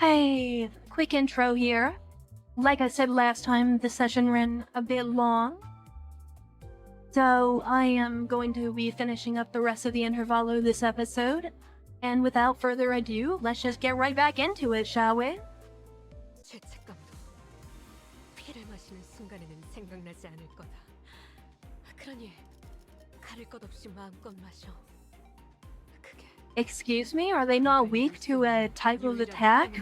Hey, quick intro here. Like I said last time, the session ran a bit long. So I am going to be finishing up the rest of the intervallo this episode. And without further ado, let's just get right back into it, shall we? 죄책감도 피를 마시는 순간에는 생각나지 않을 거다. 그러니 가릴 것 없이 마음껏 마셔. 그게 Excuse me, are they not weak to a type of attack?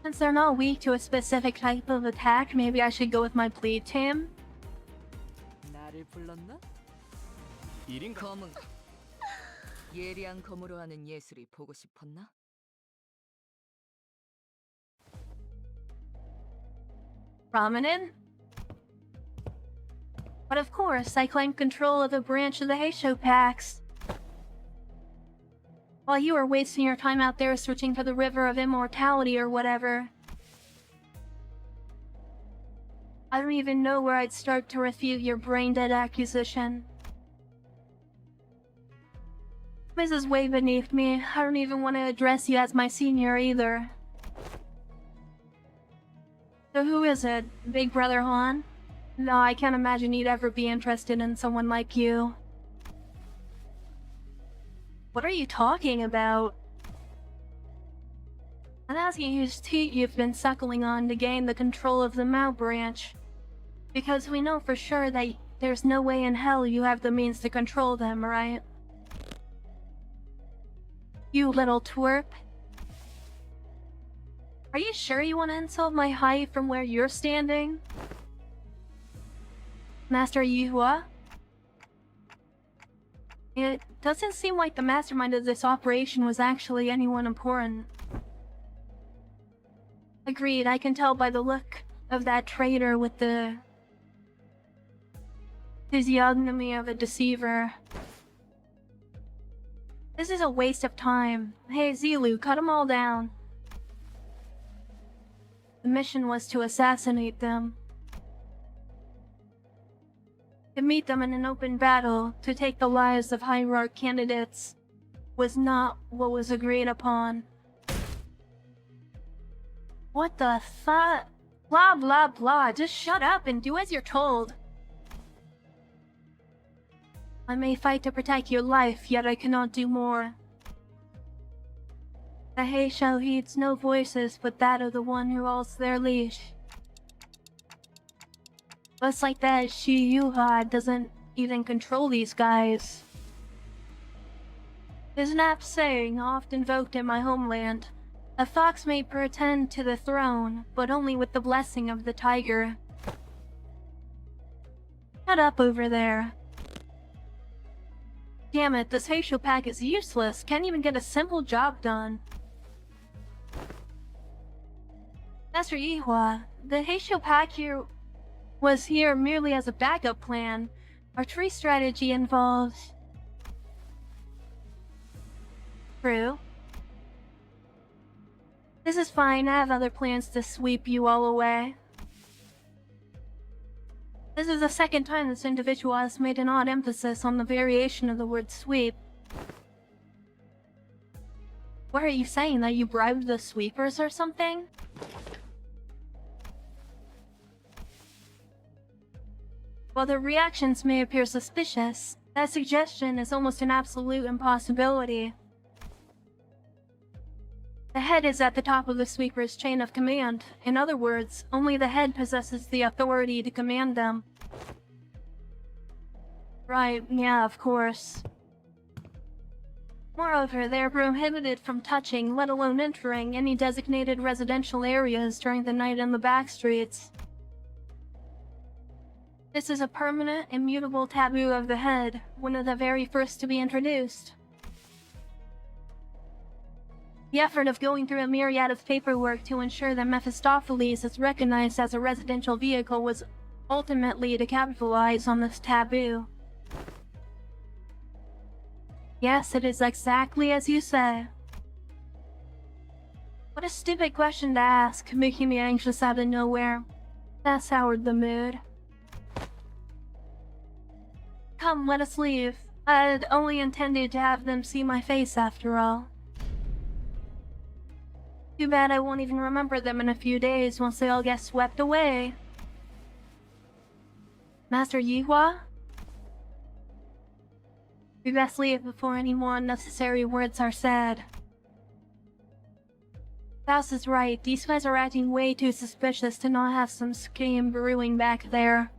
Since they're not weak to a specific type of attack, maybe I should go with my bleed team. 나를 불렀나? 1인 검은 예리한 검으로 하는 예술이 보고 싶었나? Prominent? But of course, I claim control of a branch of the Heisho packs. While you were wasting your time out there searching for the River of Immortality or whatever. I don't even know where I'd start to refute your brain-dead accusation. This is way beneath me. I don't even want to address you as my senior either. So who is it? Big Brother Han? No, I can't imagine you'd ever be interested in someone like you. What are you talking about? I'm asking whose teat you've been suckling on to gain the control of the Mao branch. Because we know for sure that there's no way in hell you have the means to control them, right? You little twerp. Are you sure you want to insult my height from where you're standing? Master Yuhua? It doesn't seem like the mastermind of this operation was actually anyone important. Agreed, I can tell by the look of that traitor with the physiognomy of a deceiver. This is a waste of time. Hey Zilu, cut them all down. The mission was to assassinate them. To meet them in an open battle, to take the lives of hierarch candidates, was not what was agreed upon. What the fuck? Blah blah blah, just shut up and do as you're told. I may fight to protect your life, yet I cannot do more. The Heisho heeds no voices but that of the one who holds their leash. Just like that, Shi Yuha doesn't even control these guys. There's an apt saying, often invoked in my homeland. A fox may pretend to the throne, but only with the blessing of the tiger. Shut up over there. Damn it, this Heisho pack is useless. Can't even get a simple job done. Master Yuhua, the Heisho pack here was here merely as a backup plan. Our tree strategy involves... True. This is fine, I have other plans to sweep you all away. This is the second time this individual has made an odd emphasis on the variation of the word sweep. What are you saying, that you bribed the sweepers or something? While their reactions may appear suspicious, that suggestion is almost an absolute impossibility. The head is at the top of the sweeper's chain of command. In other words, only the head possesses the authority to command them. Right, yeah, of course. Moreover, they are prohibited from touching, let alone entering, any designated residential areas during the night in the Backstreets. This is a permanent, immutable taboo of the head, one of the very first to be introduced. The effort of going through a myriad of paperwork to ensure that Mephistopheles is recognized as a residential vehicle was ultimately to capitalize on this taboo. Yes, it is exactly as you say. What a stupid question to ask, making me anxious out of nowhere. That soured the mood. Come, let us leave. I'd only intended to have them see my face after all. Too bad I won't even remember them in a few days once they all get swept away. Master Yihua? We best leave before any more unnecessary words are said. Faust is right, these guys are acting way too suspicious to not have some scheme brewing back there.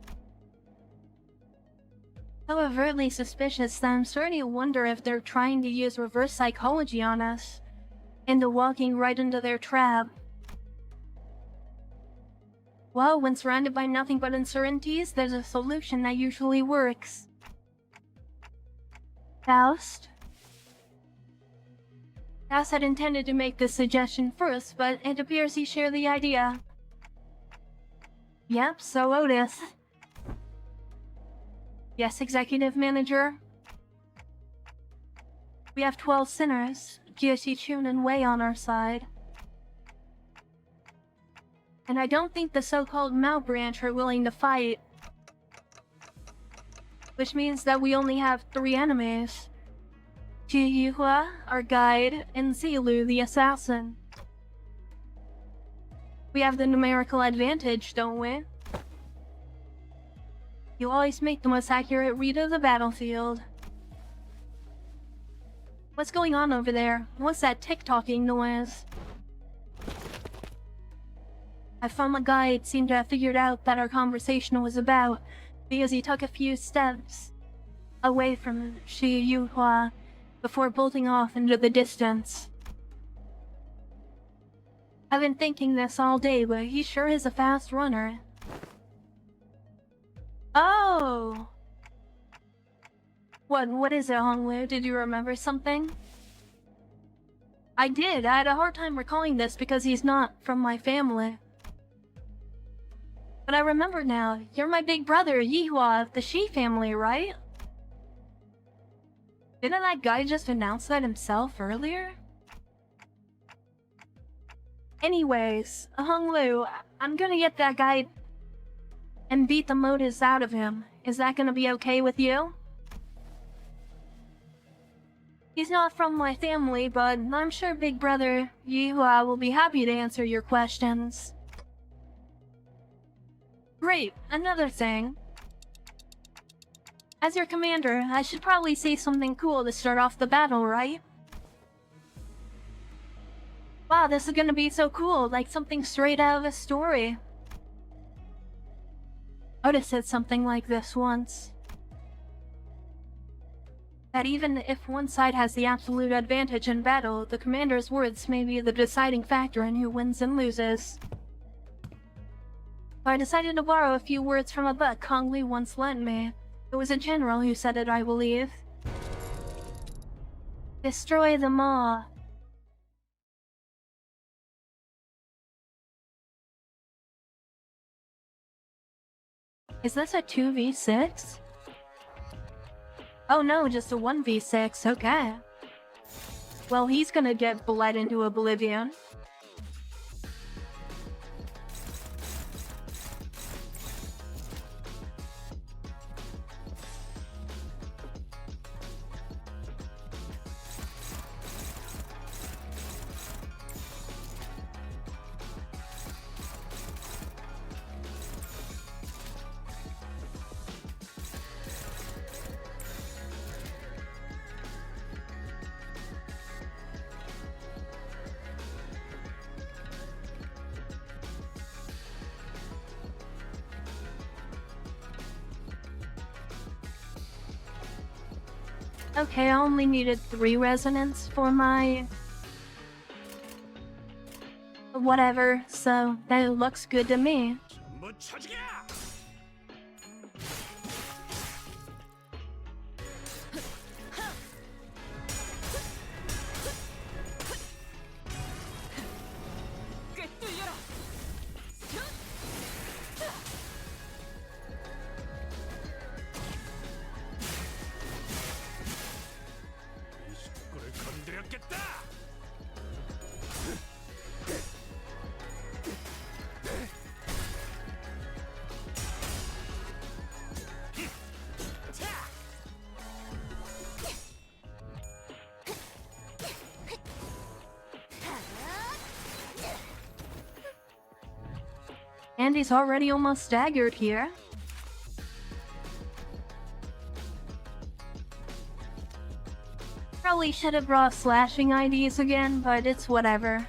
So overtly suspicious that I'm starting to wonder if they're trying to use reverse psychology on us, into walking right into their trap. Well, when surrounded by nothing but uncertainties, there's a solution that usually works. Faust? Faust had intended to make this suggestion first, but it appears he shared the idea. Yep, so Otis. Yes, Executive Manager? We have 12 sinners, Gyushi, Chun, and Wei on our side. And I don't think the so-called Mao branch are willing to fight. Which means that we only have 3 enemies. Yihua, our guide, and Zilu, the assassin. We have the numerical advantage, don't we? You always make the most accurate read of the battlefield. What's going on over there? What's that tick-tocking noise? I found my guide seemed to have figured out that our conversation was about, because he took a few steps away from Yihua before bolting off into the distance. I've been thinking this all day, but he sure is a fast runner. Oh! What is it, Hongwu? Did you remember something? I did. I had a hard time recalling this because he's not from my family. But I remember now. You're my big brother, Yihua, of the Shi family, right? Didn't that guy just announce that himself earlier? Anyways, Hongwu, I'm gonna get that guy and beat the motives out of him. Is that gonna be okay with you? He's not from my family, but I'm sure big brother Yihua will be happy to answer your questions. Great, another thing. As your commander, I should probably say something cool to start off the battle, right? Wow, this is gonna be so cool, like something straight out of a story. Otis said something like this once. That even if one side has the absolute advantage in battle, the commander's words may be the deciding factor in who wins and loses. So I decided to borrow a few words from a book Hongwu once lent me. It was a general who said it, I believe. Destroy them all. Is this a 2v6? Oh no, just a 1v6, okay. Well, he's gonna get bled into oblivion. Okay, I only needed 3 resonance for my... whatever, so that looks good to me. And he's already almost staggered here. Probably should have brought slashing IDs again, but it's whatever.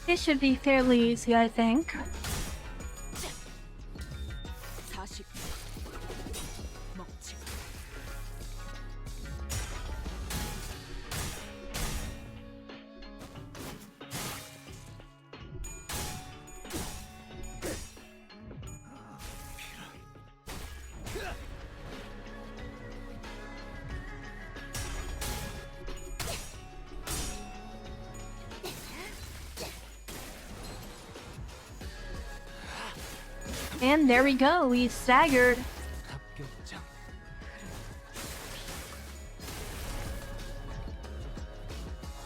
This should be fairly easy, I think. 40 먹지. And there we go, he's staggered. 합격장.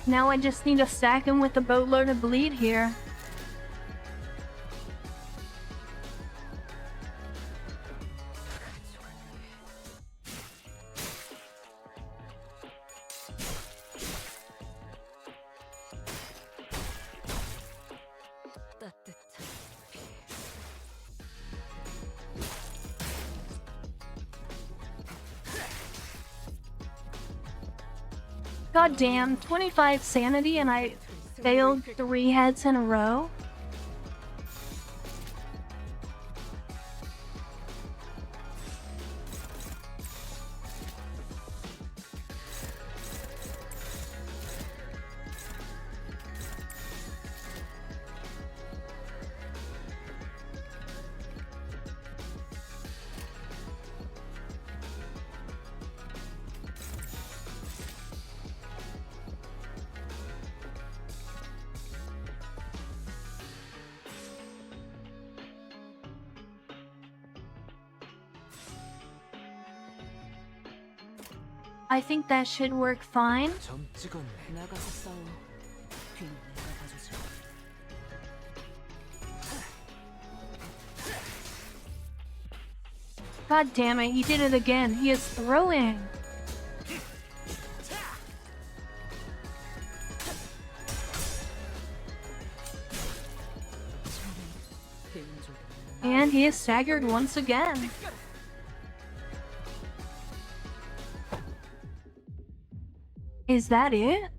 Now I just need to stack him with a boatload of bleed here. 따뜻한 God damn, 25 sanity and I failed 3 heads in a row? I think that should work fine. 점 찍었네. 나가서 싸워. 뒤는 내가 봐주지. God damn it, he did it again. He is throwing. And he is staggered once again. Is that it?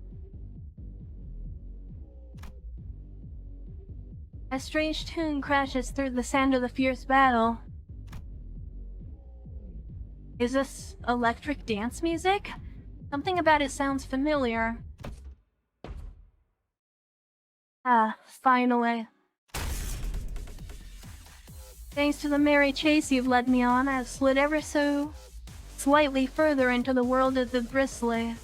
A strange tune crashes through the sound of the fierce battle. Is this electric dance music? Something about it sounds familiar. Ah, finally. Thanks to the merry chase you've led me on, I've slid ever so slightly further into the world of the bristly.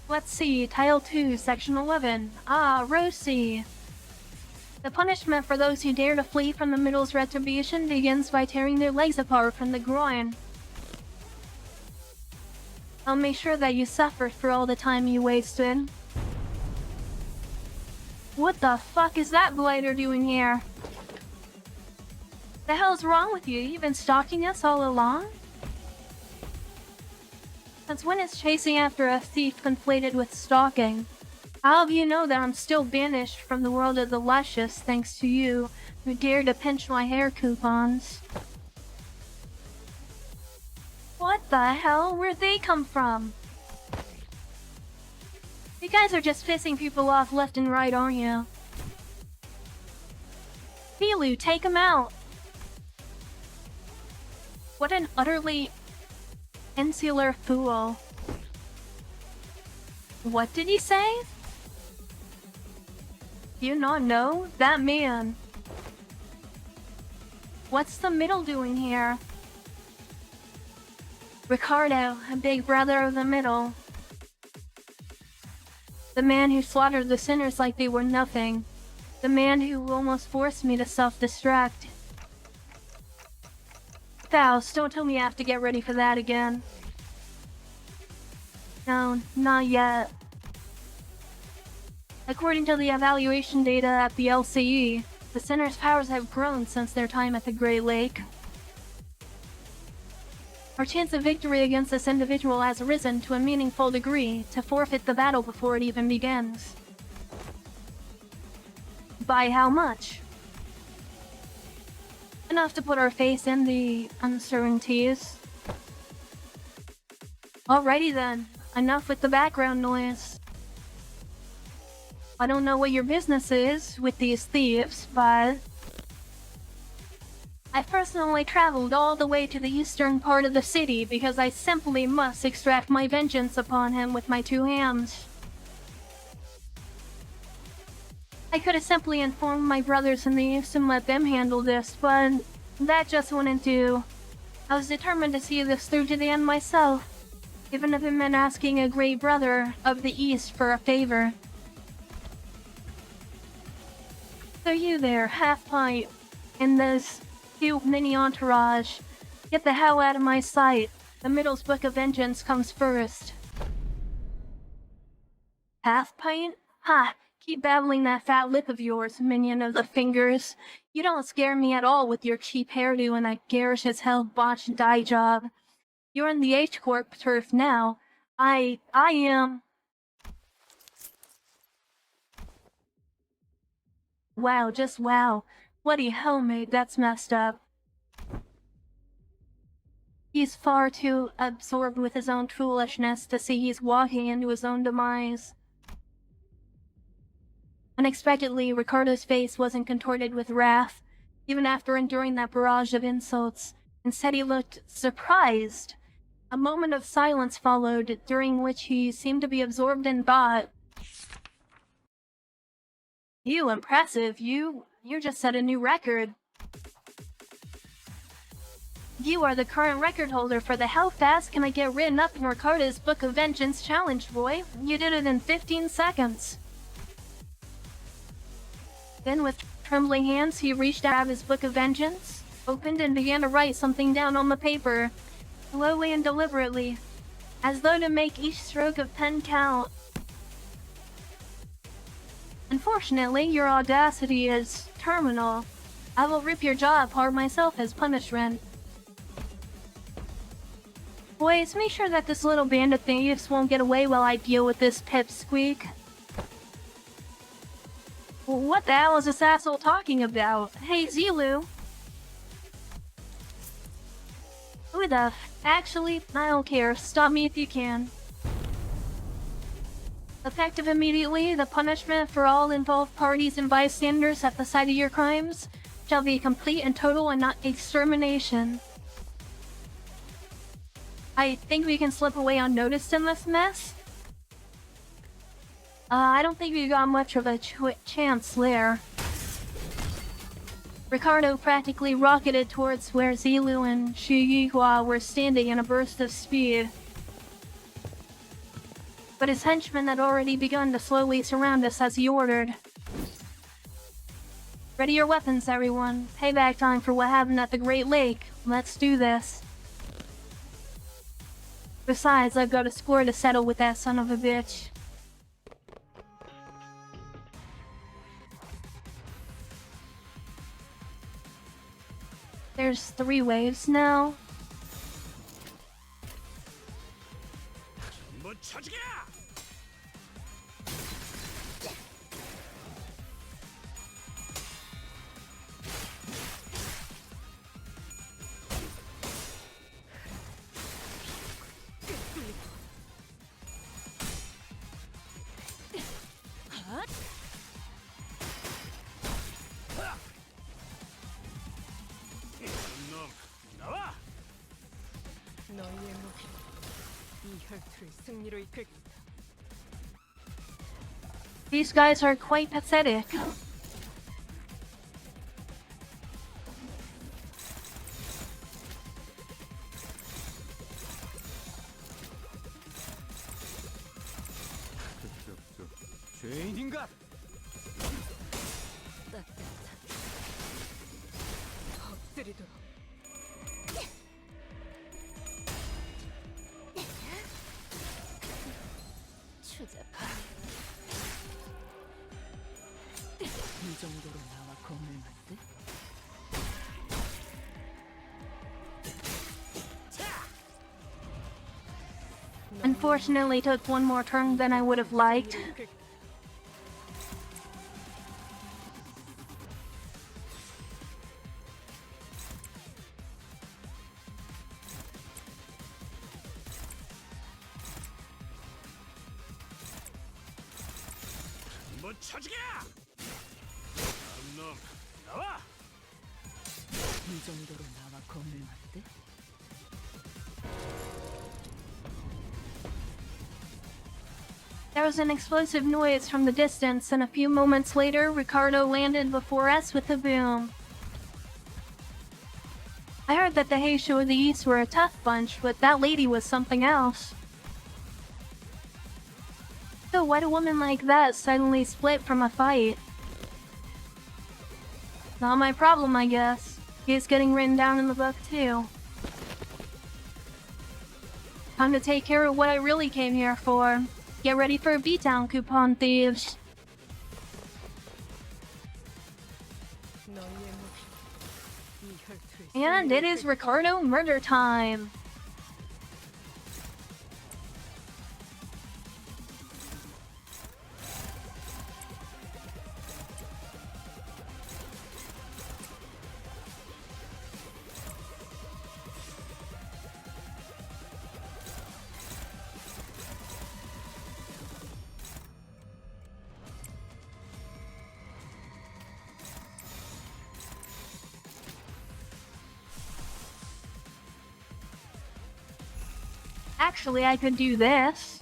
Let's see, Tile 2, Section 11. Ah, Rosie. The punishment for those who dare to flee from the middle's retribution begins by tearing their legs apart from the groin. I'll make sure that you suffer for all the time you wasted. What the fuck is that blighter doing here? The hell's wrong with you? You've been stalking us all along? Since when is chasing after a thief conflated with stalking? I'll have you know that I'm still banished from the world of the luscious thanks to you, who dared to pinch my hair coupons. What the hell? Where'd they come from? You guys are just pissing people off left and right, aren't you? Pilu, take him out! What an utterly insular fool. What did he say? Do you not know? That man. What's the middle doing here? Ricardo, a big brother of the middle. The man who slaughtered the sinners like they were nothing. The man who almost forced me to self-destruct. Faust, don't tell me I have to get ready for that again. No, not yet. According to the evaluation data at the LCE, the center's powers have grown since their time at the Great Lake. Our chance of victory against this individual has risen to a meaningful degree to forfeit the battle before it even begins. By how much? Enough to put our face in the uncertainties. Alrighty then, enough with the background noise. I don't know what your business is with these thieves, but I personally traveled all the way to the eastern part of the city because I simply must extract my vengeance upon him with my 2 hands. I could have simply informed my brothers in the east and let them handle this, but that just wouldn't do. I was determined to see this through to the end myself, even if it meant asking a great brother of the east for a favor. So you there, half-pint, in this cute mini entourage, get the hell out of my sight. The Middle's Book of Vengeance comes first. Half-pint? Ha! Keep babbling that fat lip of yours, minion of the fingers. You don't scare me at all with your cheap hairdo and that garish as hell botched dye job. You're in the H-Corp turf now. I am... Wow, just wow. Bloody hell, mate, that's messed up. He's far too absorbed with his own foolishness to see he's walking into his own demise. Unexpectedly, Ricardo's face wasn't contorted with wrath, even after enduring that barrage of insults. Instead, he looked surprised. A moment of silence followed, during which he seemed to be absorbed in thought. You impressive, you just set a new record. You are the current record holder for the How Fast Can I Get Written Up in Ricardo's Book of Vengeance challenge, boy. You did it in 15 seconds. Then with trembling hands, he reached out his Book of Vengeance, opened and began to write something down on the paper, slowly and deliberately, as though to make each stroke of pen count. Unfortunately, your audacity is terminal. I will rip your jaw apart myself as punishment. Boys, make sure that this little band of thieves won't get away while I deal with this pipsqueak. What the hell is this asshole talking about? Hey, Zilu. Who the actually, I don't care. Stop me if you can. Effective immediately, the punishment for all involved parties and bystanders at the site of your crimes shall be complete and total and not extermination. I think we can slip away unnoticed in this mess. I don't think we got much of a chance there. Ricardo practically rocketed towards where Zilu and Shiyihua were standing in a burst of speed. But his henchmen had already begun to slowly surround us as he ordered. Ready your weapons, everyone. Payback time for what happened at the Great Lake. Let's do this. Besides, I've got a score to settle with that son of a bitch. There's 3 waves now. These guys are quite pathetic. 죄인인가? 정도로 나와 겁을 맞대? Unfortunately, took one more turn than I would have liked. 뭐 쳐주게! 놈 나와! 이 정도로 나와 겁을 맞대? There was an explosive noise from the distance, and a few moments later, Ricardo landed before us with a boom. I heard that the Heisho of the East were a tough bunch, but that lady was something else. So why'd a woman like that suddenly split from a fight? Not my problem, I guess. He's getting written down in the book, too. Time to take care of what I really came here for. Get ready for a beatdown, coupon thieves. And it is Ricardo murder time. Actually, I could do this.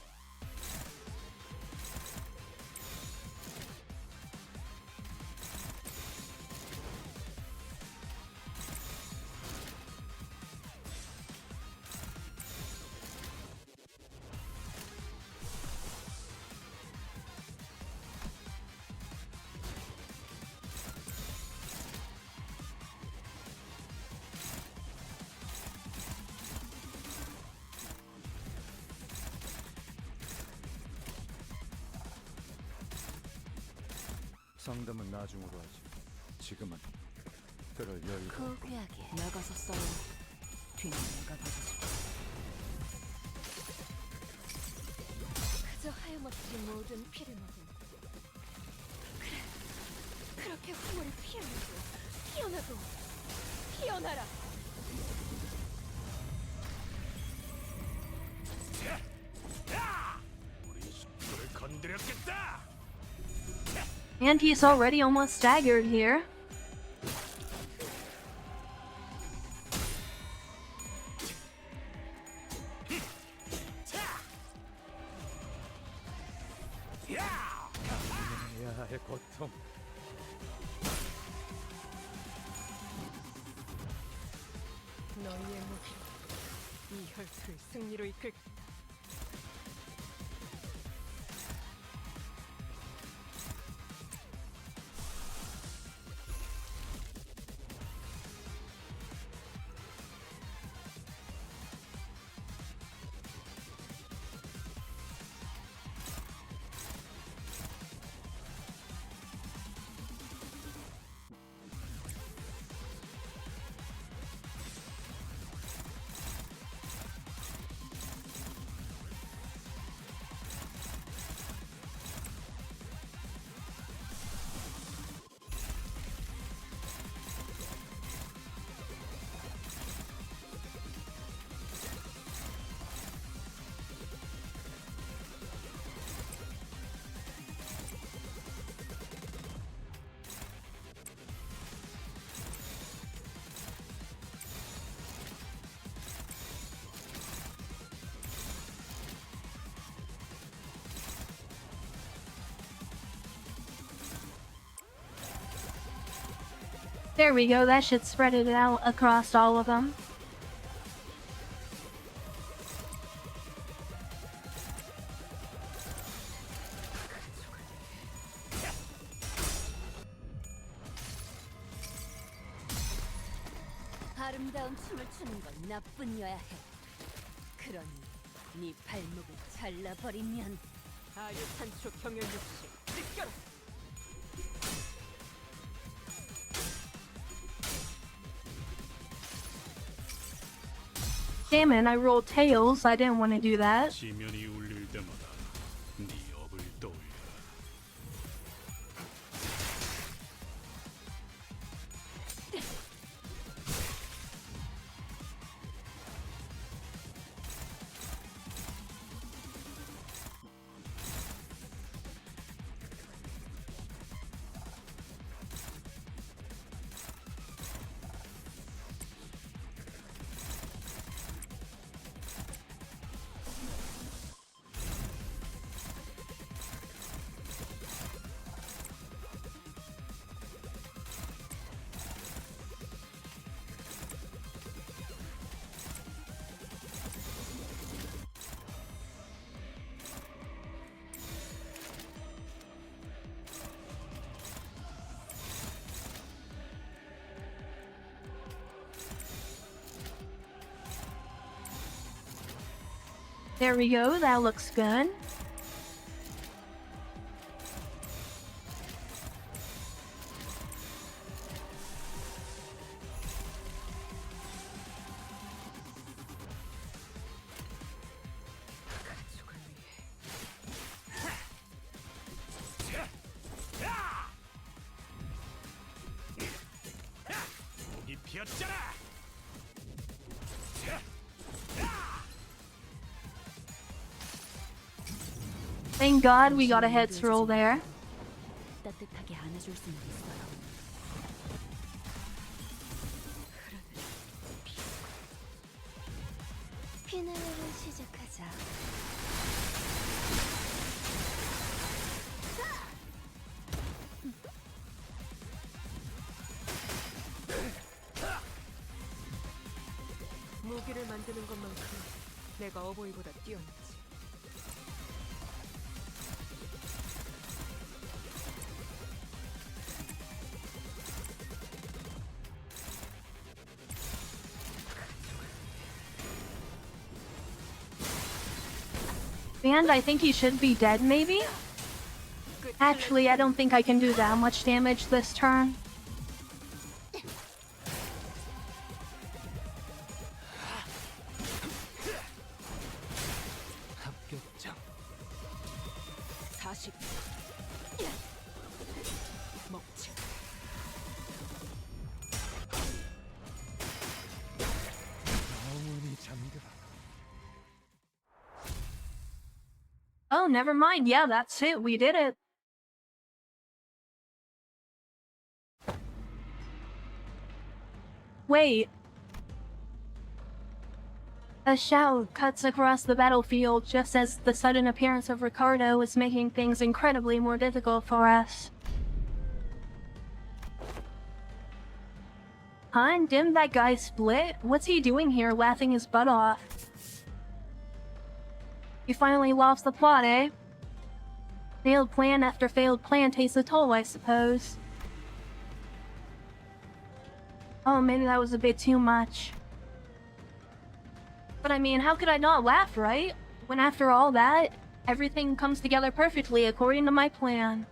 상담은 나중으로 하지. 지금은 그럴 여유가 없고. 포기하게 나가서 싸워. 뒤는 내가 봐주지. 그저 하염없이 모든 피를 먹은 그래 그렇게 화물을 피어나고 피어나고 피어나라. 우리 식구를 건드렸겠다. And he's already almost staggered here. 야의 고통. 너희의 무기로 이 혈투를 승리로 이끌. There we go, that should spread it out across all of them. 아름다운 춤을 추는 건 나뿐이어야 해. 그러니 네 발목을 잘라버리면 아유탄초 경혈육시 찢겨라. Damn it, I rolled tails. I didn't want to do that. 지면이 울릴 때마다 네 업을 떠올려. There we go, that looks good. 이 피었잖아. Thank God we got a heads roll there. 따뜻하게 안아줄 수는 있어요. 피나르를 시작하자. 무기를 만드는 것만큼 내가 어버이보다 뛰어났지. And I think he should be dead, maybe? Actually, I don't think I can do that much damage this turn. 합격장. 40. 먹지. 영원히 잠들어. Oh, never mind. Yeah, that's it. We did it. Wait. A shout cuts across the battlefield just as the sudden appearance of Ricardo is making things incredibly more difficult for us. Huh? Didn't that guy split? What's he doing here, laughing his butt off? You finally lost the plot, eh? Failed plan after failed plan takes a toll, I suppose. Oh, maybe that was a bit too much. But I mean, how could I not laugh, right? When after all that, everything comes together perfectly according to my plan.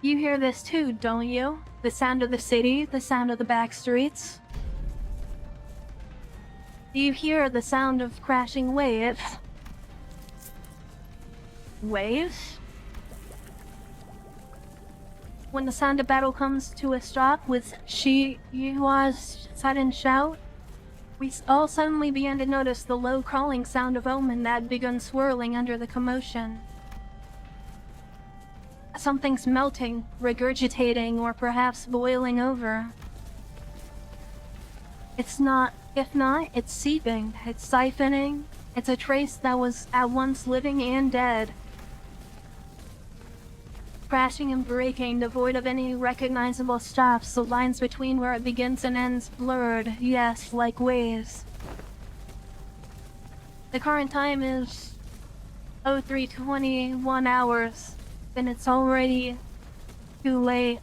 You hear this too, don't you? The sound of the city, the sound of the Backstreets. Do you hear the sound of crashing waves? Waves? When the sound of battle comes to a stop with Yua's sudden shout, we all suddenly began to notice the low crawling sound of omen that had begun swirling under the commotion. Something's melting, regurgitating, or perhaps boiling over. It's not. If not, it's seeping, it's siphoning, it's a trace that was at once living and dead. Crashing and breaking, devoid of any recognizable stops, the lines between where it begins and ends blurred, yes, like waves. The current time is 03:21 hours, and it's already too late.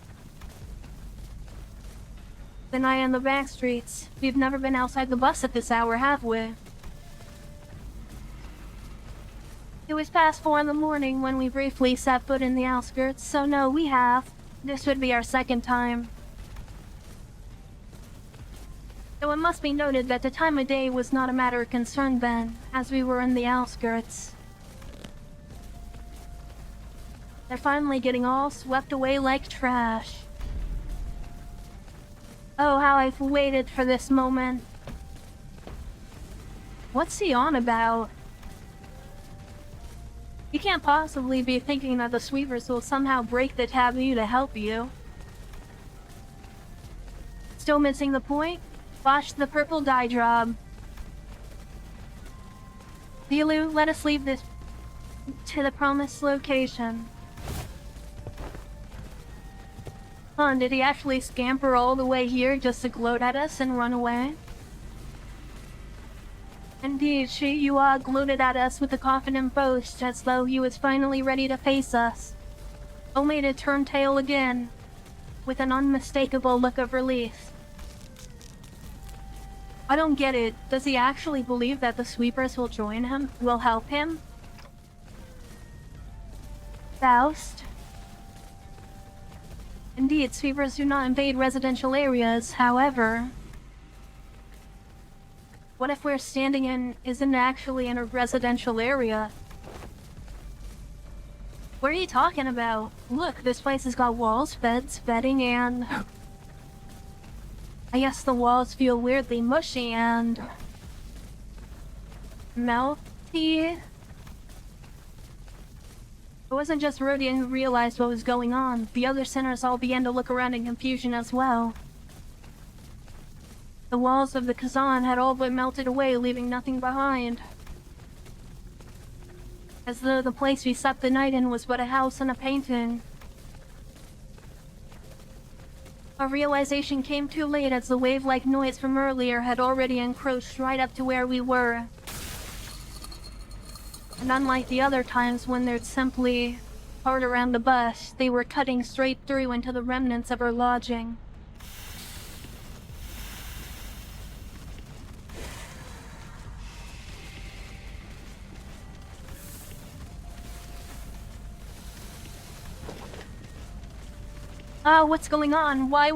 The night on the Backstreets. We've never been outside the bus at this hour, have we? It was past 4 in the morning when we briefly set foot in the outskirts, so no, we have. This would be our second time. Though it must be noted that the time of day was not a matter of concern then, as we were in the outskirts. They're finally getting all swept away like trash. Oh, how I've waited for this moment. What's he on about? You can't possibly be thinking that the sweepers will somehow break the taboo to help you. Still missing the point? Watch the purple dye drop. Lilu, let us leave this to the promised location. Huh, did he actually scamper all the way here just to gloat at us and run away? Indeed, Chylli gloated at us with a confident boast as though he was finally ready to face us, only to turn tail again, with an unmistakable look of relief. I don't get it. Does he actually believe that the sweepers will join him? Will help him? Faust? Indeed, sweepers do not invade residential areas, however... What if we're standing in isn't actually in a residential area? What are you talking about? Look, this place has got walls, beds, bedding, and... I guess the walls feel weirdly mushy and... melty? It wasn't just Rodian who realized what was going on. The other sinners all began to look around in confusion as well. The walls of the Kazan had all but melted away, leaving nothing behind. As though the place we slept the night in was but a house and a painting. Our realization came too late as the wave-like noise from earlier had already encroached right up to where we were. And unlike the other times when they'd simply part around the bus, they were cutting straight through into the remnants of our lodging. What's going on? Why?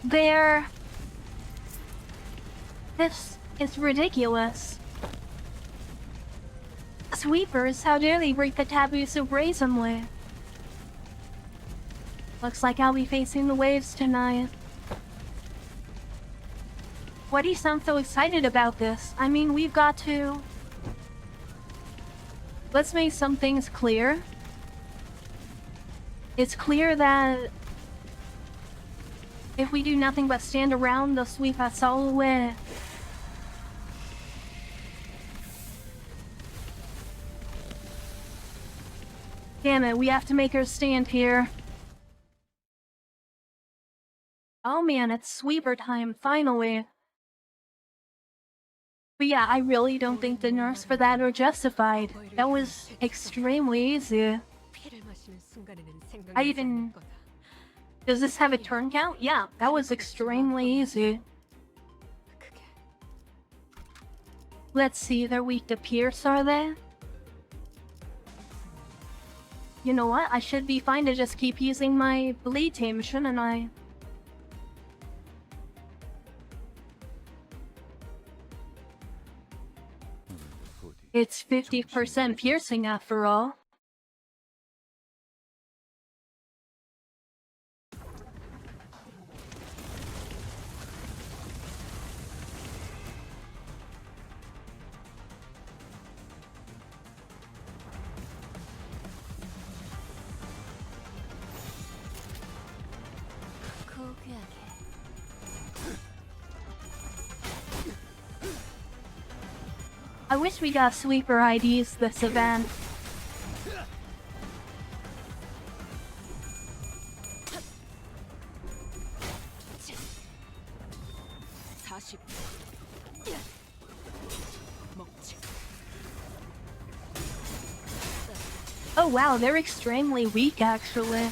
There... This is ridiculous. Sweepers, how dare they break the taboo so brazenly? Looks like I'll be facing the waves tonight. Why do you sound so excited about this? I mean, we've got to... Let's make some things clear. It's clear that if we do nothing but stand around, they'll sweep us all away. Damn it, we have to make her stand here. Oh man, it's sweeper time, finally. But yeah, I really don't think the nerfs for that are justified. That was extremely easy. Does this have a turn count? Yeah, that was extremely easy. Let's see, they're weak to Pierce, are they? You know what? I should be fine to just keep using my bleed team, shouldn't I? It's 50% piercing after all. I wish we got sweeper IDs this event. Oh wow, they're extremely weak actually.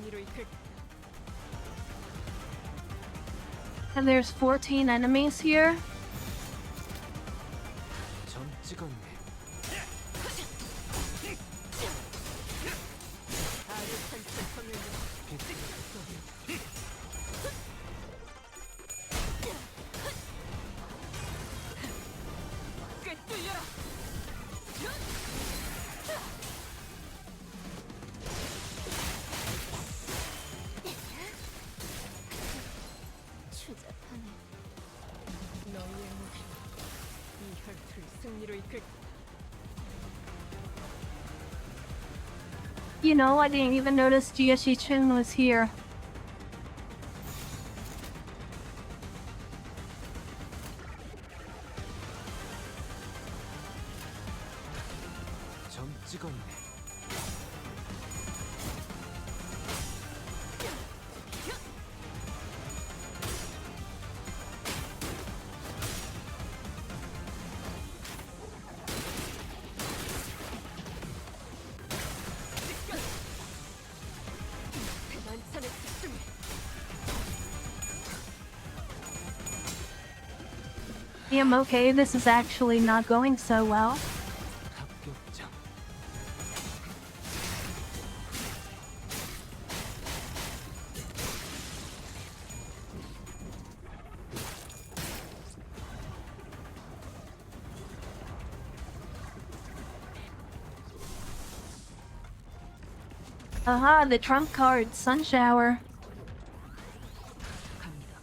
승리로 이끌. And there's 14 enemies here. 점 찍었네. 아득한 천성을 꿰뚫려라. 추잡하네. 너희의 무기 이 혈투를 승리로 이끌. You know, I didn't even notice Chylli was here. 점 찍었네. 만찬의 특징. Yeah, I'm okay. This is actually not going so well. 합격점. Aha, the trump card, Sun Shower. 갑니다.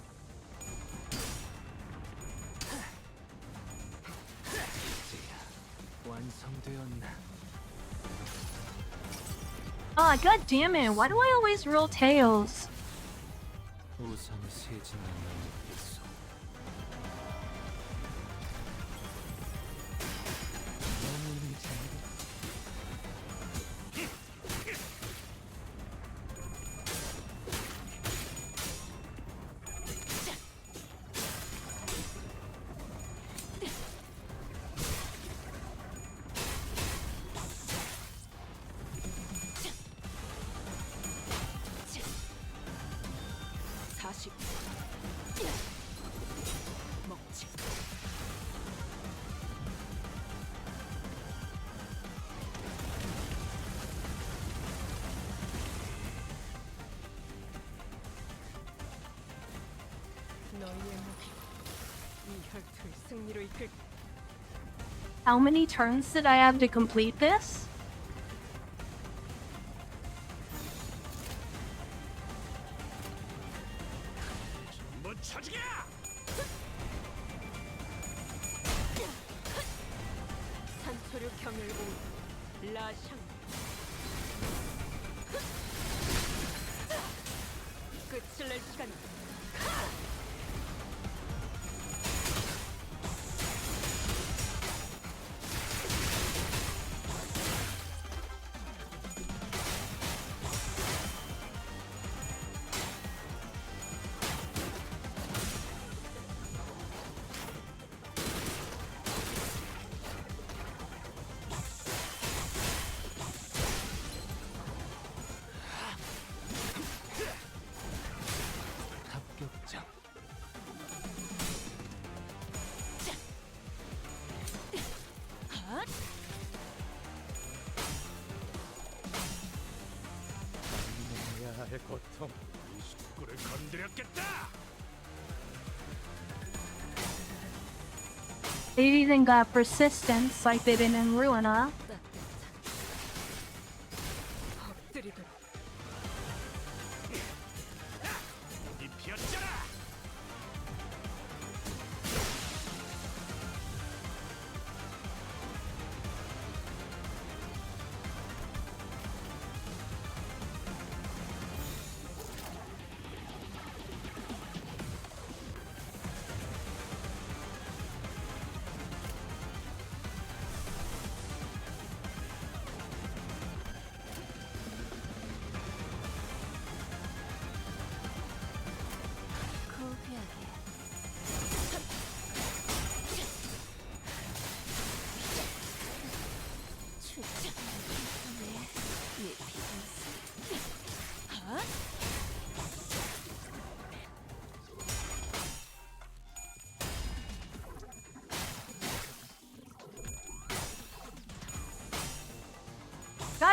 완성되었나? Ah, god damn it, why do I always roll tails? 우선 세진을 넘겼어. 너무 재밌다. 먹지. 너희의 무기 이 혈투를 승리로 이끌. How many turns did I have to complete this? 산소류 경혈공 라샹. 끝을 낼 시간이다. 합격점. 해야 할 고통. 이 식구를 건드렸겠다. They even got persistence like they did in Ruina. 엎드리도록. 이 피었잖아.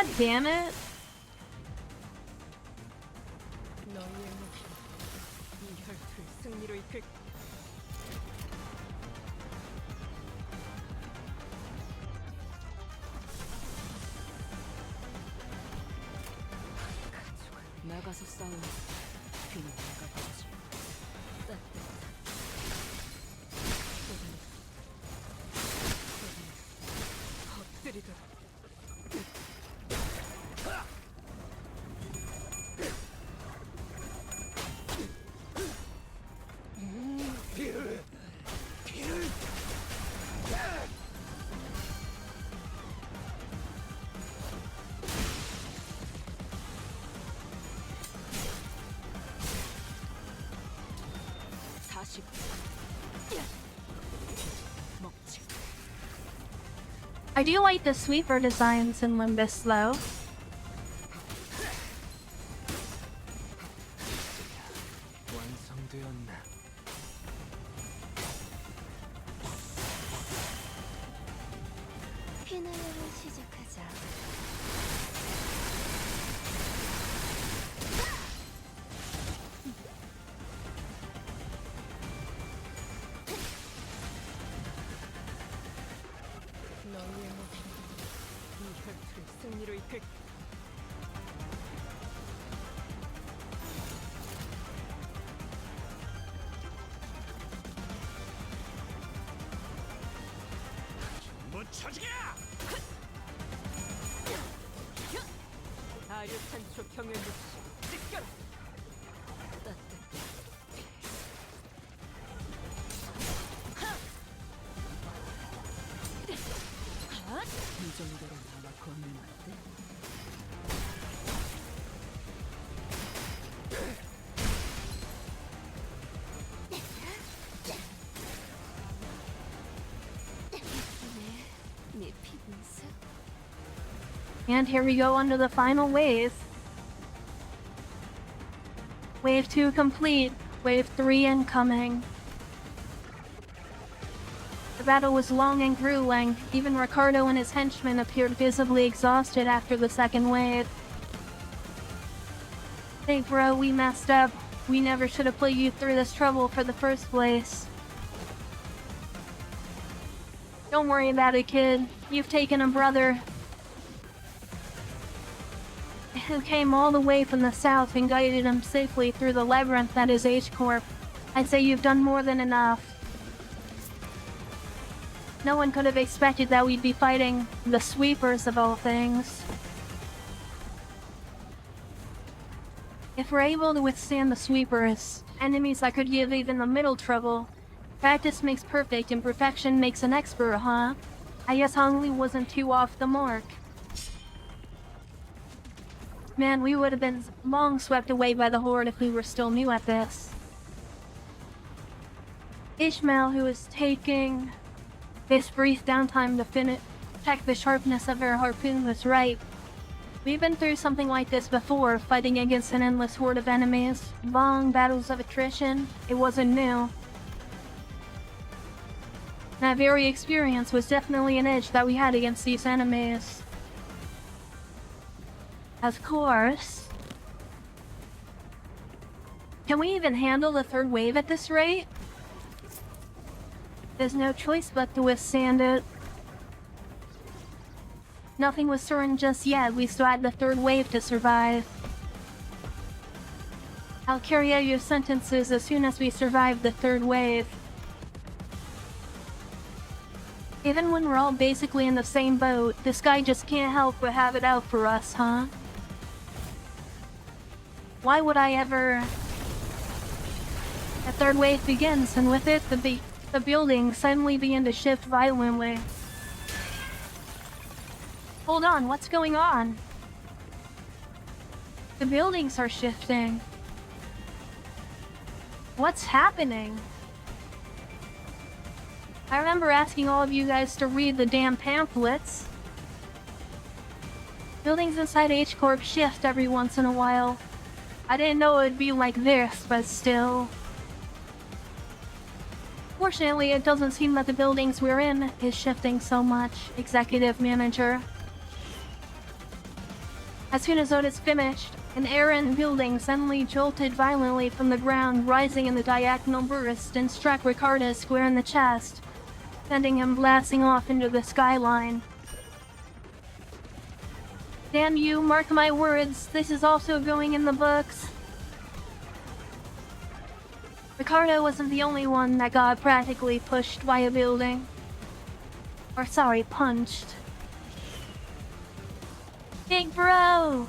God damn it. 너희의 목숨 이 혈투를 승리로 이끌. 나가서 싸워. 괜히 내가 보지. 엎드리도록. I do like the sweeper designs in Limbus though. 완성되었나? 피날레를 시작하자. 너희의 목숨 이 혈투를 승리로 이끌. 아류탄초 경연육시 찢겨라. 이 정도로 나와 걷는 어때? 네 피분수. And here we go under the final wave. Wave 2 complete. Wave 3 incoming. The battle was long and grueling. Even Ricardo and his henchmen appeared visibly exhausted after the second wave. Hey bro, we messed up. We never should have put you through this trouble for the first place. Don't worry about it, kid. You've taken a brother who came all the way from the south and guided him safely through the labyrinth that is H-Corp. I'd say you've done more than enough. No one could have expected that we'd be fighting the sweepers of all things. If we're able to withstand the sweepers, enemies that could give even the middle trouble, practice makes perfect and perfection makes an expert, huh? I guess Hongli wasn't too off the mark. Man, we would have been long swept away by the horde if we were still new at this. Ishmael, who is taking this brief downtime to check the sharpness of her harpoon, was right. We've been through something like this before, fighting against an endless horde of enemies. Long battles of attrition. It wasn't new. That very experience was definitely an edge that we had against these enemies. Of course. Can we even handle the third wave at this rate? There's no choice but to withstand it. Nothing was certain just yet, we still had the third wave to survive. I'll carry out your sentences as soon as we survive the third wave. Even when we're all basically in the same boat, this guy just can't help but have it out for us, huh? Why would I ever... The third wave begins, and with it, the buildings suddenly begin to shift violently. Hold on, what's going on? The buildings are shifting. What's happening? I remember asking all of you guys to read the damn pamphlets. Buildings inside H-Corp shift every once in a while. I didn't know it would be like this, but still. Fortunately, it doesn't seem that the buildings we're in is shifting so much, Executive Manager. As soon as Otis finished, an errant building suddenly jolted violently from the ground, rising in the diagonal burst, and struck Ricardo square in the chest, sending him blasting off into the skyline. Damn you, mark my words, this is also going in the books. Ricardo wasn't the only one that got practically pushed by a building. Or sorry, punched. Big bro!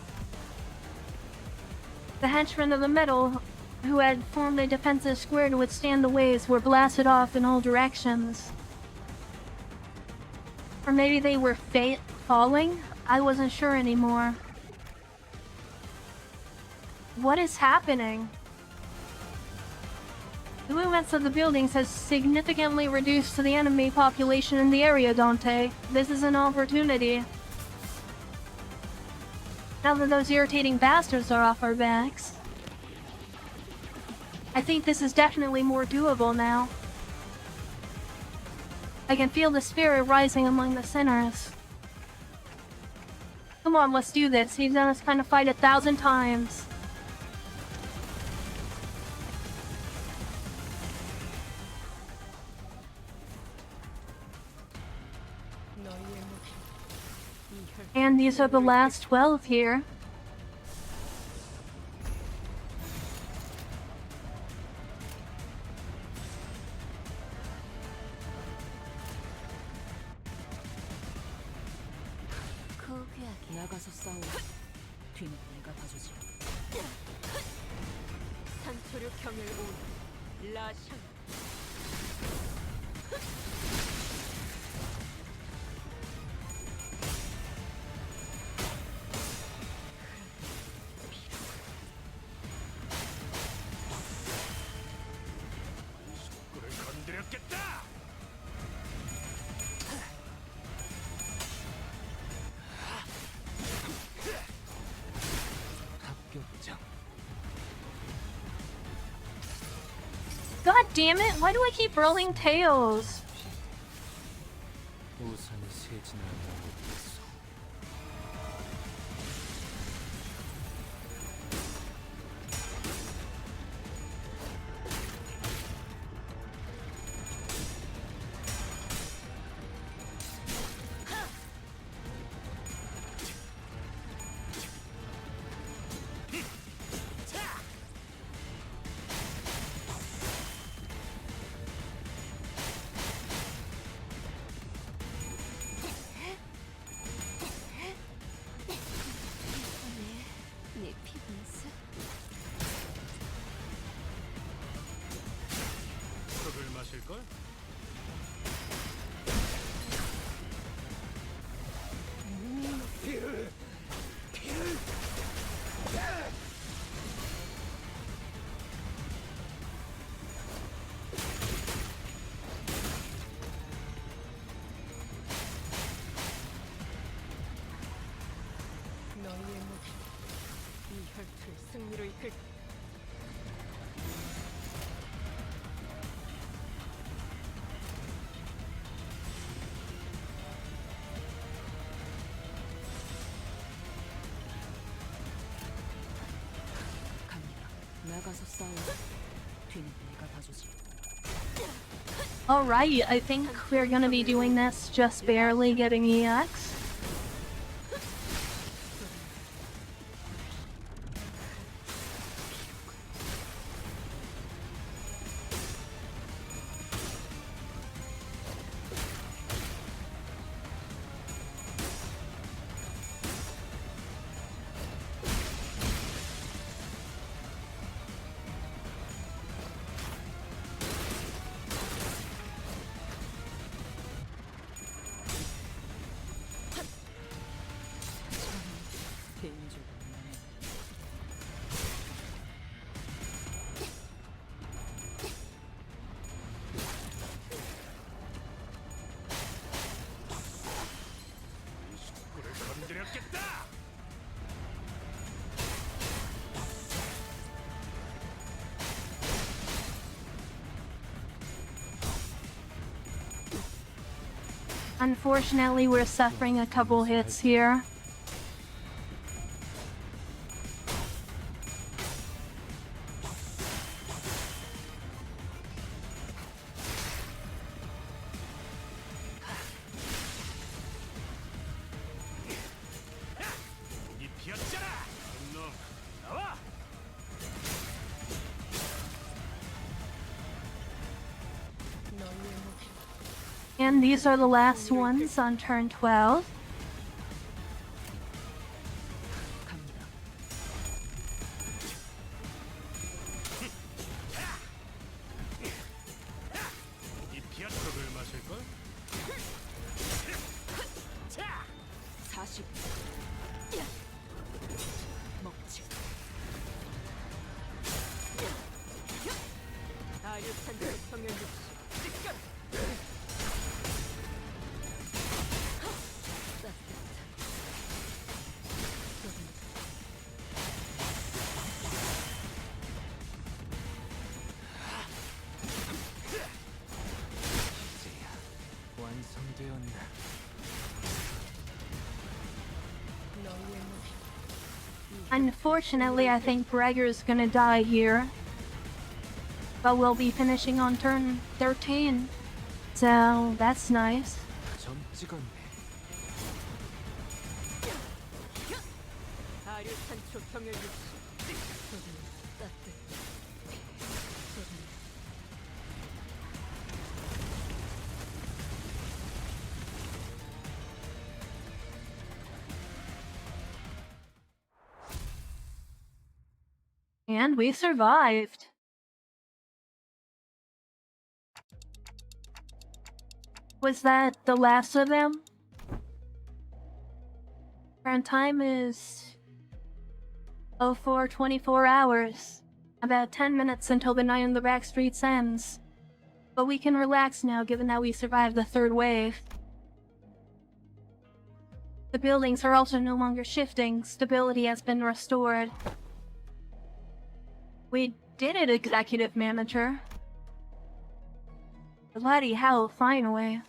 The henchmen of the middle, who had formed a defensive square to withstand the waves, were blasted off in all directions. Or maybe they were falling? I wasn't sure anymore. What is happening? The movements of the buildings has significantly reduced the enemy population in the area, don't they? This is an opportunity. Now that those irritating bastards are off our backs, I think this is definitely more doable now. I can feel the spirit rising among the sinners. Come on, let's do this. He's done this kind of fight 1,000 times. And these are the last 12 here. 나가서 싸워. 뒤는 내가 봐주지. 산초류 경을 온 라샹. God damn it, why do I keep rolling tails? 우산이 새지는 않았어. 내 피부에서 술을 마실걸? 너희의 목이 이 혈투를 승리로 이끌. 갑니다. 나가서 싸워. 뒤는 내가 봐주지. Alright, I think we're gonna be doing this just barely getting EX. 개인적으로 나는 꿀을 건드렸겠다! Unfortunately, we're suffering a couple hits here. 이겼잖아. 분노 나와. And these are the last ones on turn 12. 갑니다. 이 피아톡을 마실 걸? 40. 먹지. 아류탄 성열 육수. 완성되었나? Unfortunately, I think Gregor's gonna die here. But we'll be finishing on turn 13. So, that's nice. 점 찍었네. 아류탄 성열 육수. And we survived. Was that the last of them? Current time is 04:24 hours. About 10 minutes until the night in the Backstreets ends. But we can relax now given that we survived the third wave. The buildings are also no longer shifting. Stability has been restored. We did it, Executive Manager. Bloody hell, finally.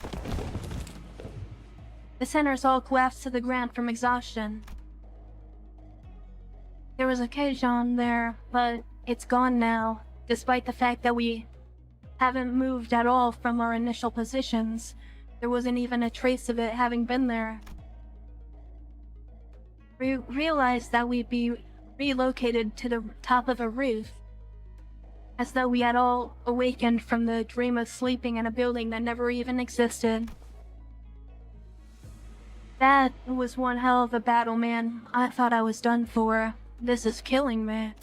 The centers all collapsed to the ground from exhaustion. There was a cage on there, but it's gone now, despite the fact that we haven't moved at all from our initial positions. There wasn't even a trace of it having been there. We realized that we'd be relocated to the top of a roof, as though we had all awakened from the dream of sleeping in a building that never even existed. That was one hell of a battle, man. I thought I was done for. This is killing me.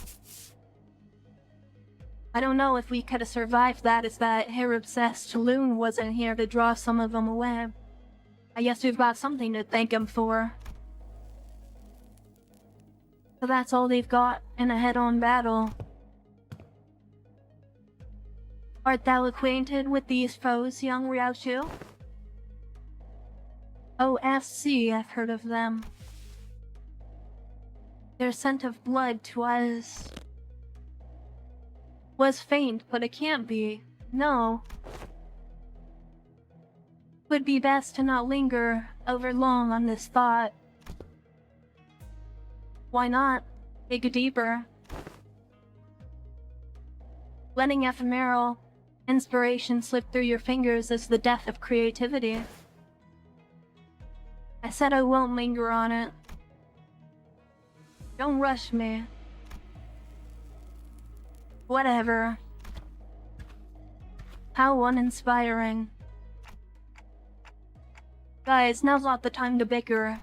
I don't know if we could have survived that as that hair-obsessed loon wasn't here to draw some of them away. I guess we've got something to thank him for. So that's all they've got in a head-on battle. Art thou acquainted with these foes, young Ryoshu? OFC, I've heard of them. Their scent of blood to us was faint, but it can't be. No. Would be best to not linger over long on this thought. Why not? Dig deeper. Letting ephemeral inspiration slip through your fingers is the death of creativity. I said I won't linger on it. Don't rush me. Whatever. How uninspiring. Guys, now's not the time to bicker.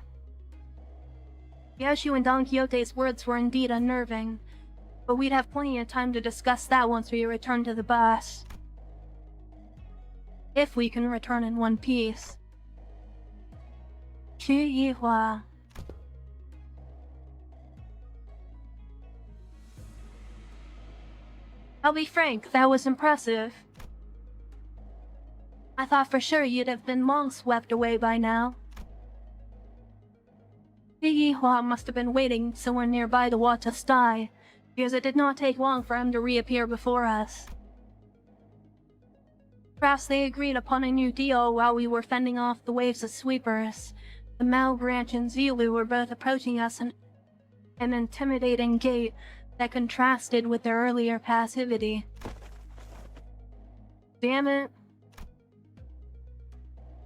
Yoshu and Don Quixote's words were indeed unnerving, but we'd have plenty of time to discuss that once we return to the boss. If we can return in one piece. Chylli. I'll be frank, that was impressive. I thought for sure you'd have been long swept away by now. Chylli must have been waiting somewhere nearby to watch us die, because it did not take long for him to reappear before us. Perhaps they agreed upon a new deal while we were fending off the waves of sweepers. The Mao Branch and Zilu were both approaching us in an intimidating gait that contrasted with their earlier passivity. Damn it.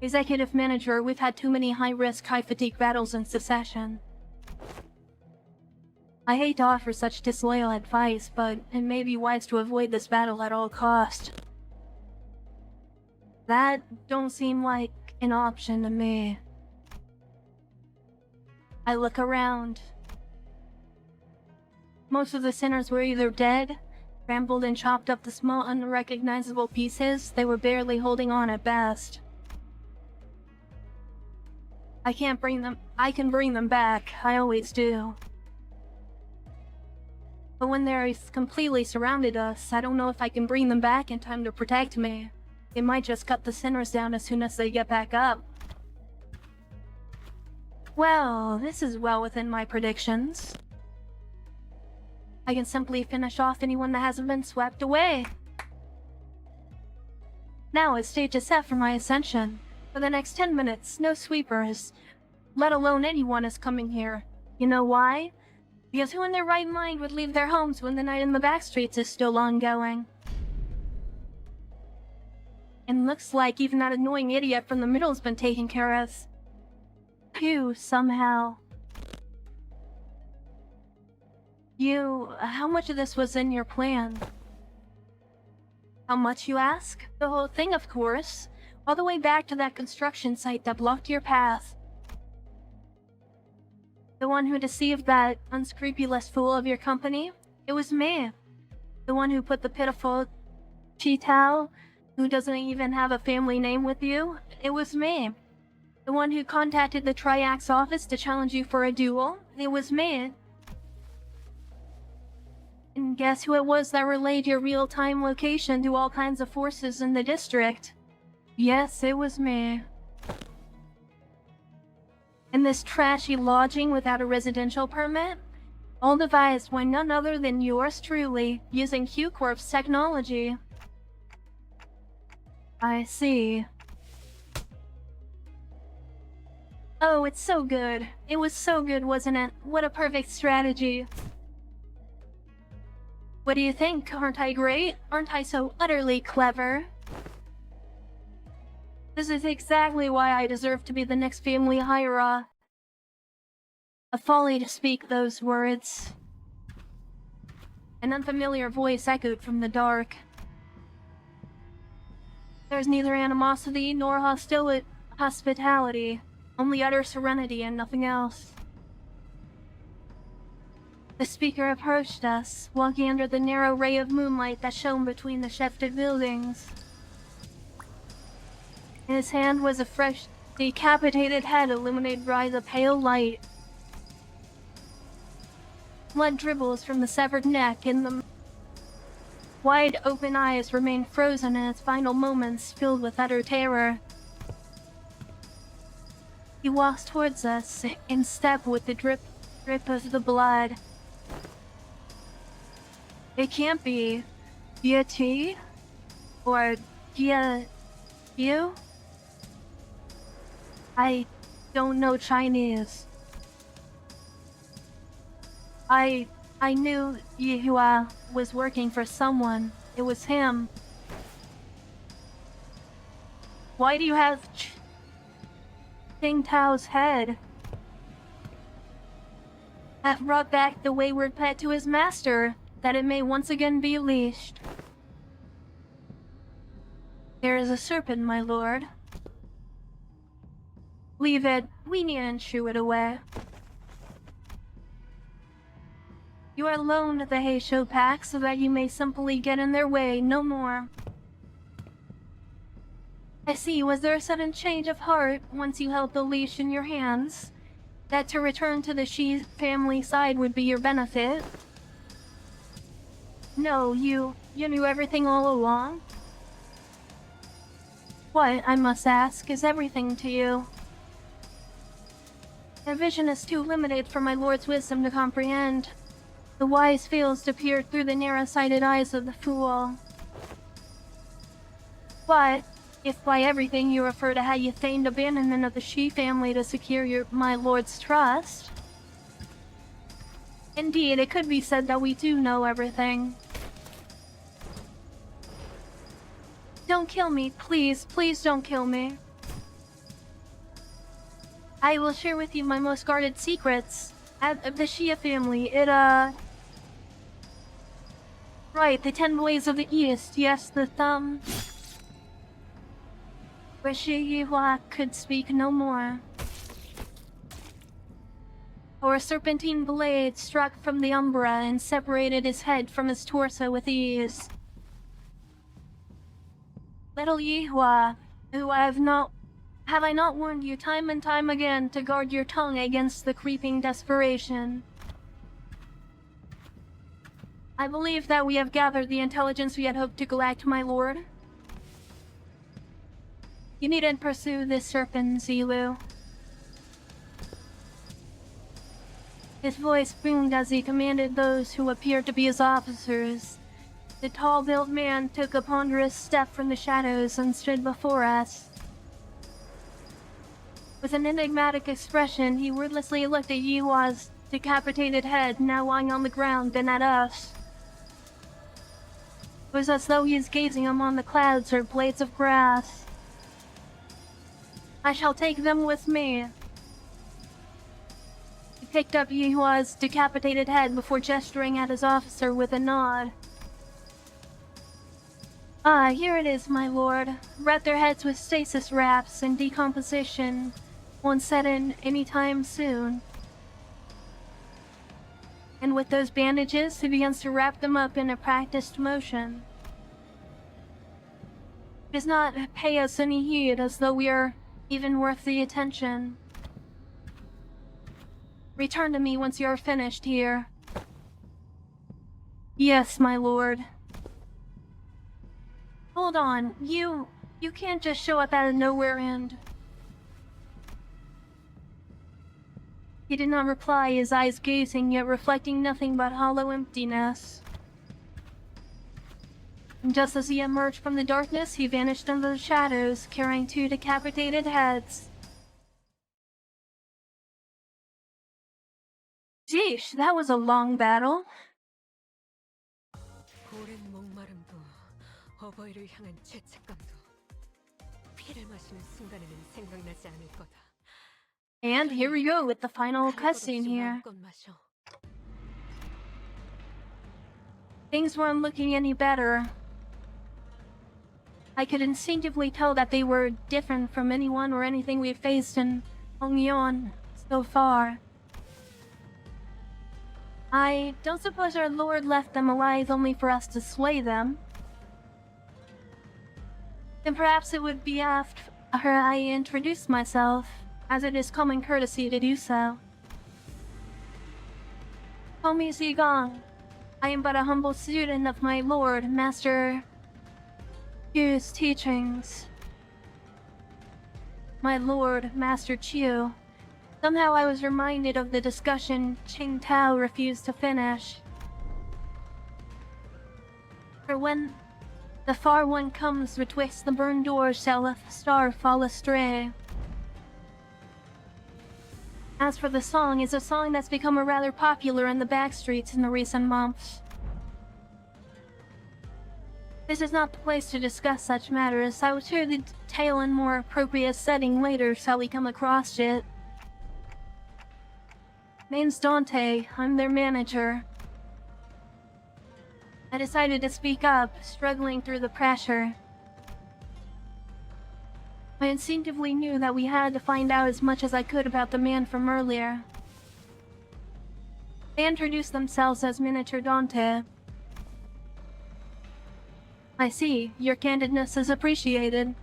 Executive Manager, we've had too many high-risk, high-fatigue battles in succession. I hate to offer such disloyal advice, but it may be wise to avoid this battle at all cost. That don't seem like an option to me. I look around. Most of the sinners were either dead, trampled and chopped up to small unrecognizable pieces. They were barely holding on at best. I can bring them back, I always do. But when they're completely surrounded us, I don't know if I can bring them back in time to protect me. It might just cut the sinners down as soon as they get back up. Well, this is well within my predictions. I can simply finish off anyone that hasn't been swept away. Now a stage is set for my ascension. For the next 10 minutes, no sweepers, let alone anyone is coming here. You know why? Because who in their right mind would leave their homes when the night in the Backstreets is still ongoing? And looks like even that annoying idiot from the middle's been taken care of. Phew, somehow. How much of this was in your plan? How much, you ask? The whole thing, of course. All the way back to that construction site that blocked your path. The one who deceived that unscrupulous fool of your company? It was me. The one who put the pitiful Chitao, who doesn't even have a family name, with you? It was me. The one who contacted the Triax office to challenge you for a duel? It was me. And guess who it was that relayed your real-time location to all kinds of forces in the district? Yes, it was me. In this trashy lodging without a residential permit? All devised by none other than yours truly, using Q-Corp's technology. I see. Oh, it's so good. It was so good, wasn't it? What a perfect strategy. What do you think? Aren't I great? Aren't I so utterly clever? This is exactly why I deserve to be the next family Hyra. A folly to speak those words. An unfamiliar voice echoed from the dark. There's neither animosity nor hospitality, only utter serenity and nothing else. The speaker approached us, walking under the narrow ray of moonlight that shone between the shifted buildings. In his hand was a fresh, decapitated head illuminated by the pale light. Blood dribbles from the severed neck, and the wide open eyes remained frozen in its final moments, filled with utter terror. He walks towards us, in step with the drip of the blood. It can't be T or you? I don't know Chinese. I knew Yihua was working for someone. It was him. Why do you have Ting Tao's head? Have brought back the wayward pet to his master, that it may once again be leashed. There is a serpent, my lord. Leave it. We needn't shoo it away. You are loaned the Heisho pack so that you may simply get in their way, no more. I see. Was there a sudden change of heart once you held the leash in your hands? That to return to the Shi family side would be your benefit? No, you knew everything all along? What, I must ask, is everything to you? Their vision is too limited for my lord's wisdom to comprehend. The wise fails to peer through the narrow-sighted eyes of the fool. But, if by everything you refer to how you feigned abandonment of the Shi family to secure my lord's trust, indeed, it could be said that we do know everything. Don't kill me, please, please don't kill me. I will share with you my most guarded secrets. Of the Shia family, right, the 10 Ways of the East, yes, the thumb. Where Shiyihua could speak no more. Or a serpentine blade struck from the umbra and separated his head from his torso with ease. Little Yihua, who have I not warned you time and time again to guard your tongue against the creeping desperation? I believe that we have gathered the intelligence we had hoped to collect, my lord. You needn't pursue this serpent, Zilu. His voice boomed as he commanded those who appeared to be his officers. The tall-built man took a ponderous step from the shadows and stood before us. With an enigmatic expression, he wordlessly looked at Yihua's decapitated head now lying on the ground and at us. It was as though he was gazing among the clouds or blades of grass. I shall take them with me. He picked up Yihua's decapitated head before gesturing at his officer with a nod. Ah, here it is, my lord. Wrap their heads with stasis wraps, and decomposition won't set in any time soon. And with those bandages, he begins to wrap them up in a practiced motion. He does not pay us any heed, as though we are even worth the attention. Return to me once you are finished here. Yes, my lord. Hold on, you can't just show up out of nowhere and... He did not reply, his eyes gazing, yet reflecting nothing but hollow emptiness. And just as he emerged from the darkness, he vanished into the shadows, carrying 2 decapitated heads. Jeesh, that was a long battle. 오랜 목마름도 어버이를 향한 죄책감도 피를 마시는 순간에는 생각나지 않을 거다. And here we go with the final cutscene here. Things weren't looking any better. I could instinctively tell that they were different from anyone or anything we've faced in Hongyeon so far. I don't suppose our lord left them alive only for us to slay them. Then perhaps it would be after I introduce myself, as it is common courtesy to do so. Call me Zigong. I am but a humble student of my lord, Master Chu's teachings. My lord, Master Chu. Somehow I was reminded of the discussion Qing Tao refused to finish. For when the far one comes betwixt the burned doors shall a star fall astray. As for the song, it's a song that's become rather popular in the Backstreets in the recent months. This is not the place to discuss such matters. I will share the tale in more appropriate setting later shall we come across it. Name's Dante, I'm their manager. I decided to speak up, struggling through the pressure. I instinctively knew that we had to find out as much as I could about the man from earlier. They introduced themselves as Miniature Dante. I see, your candidness is appreciated.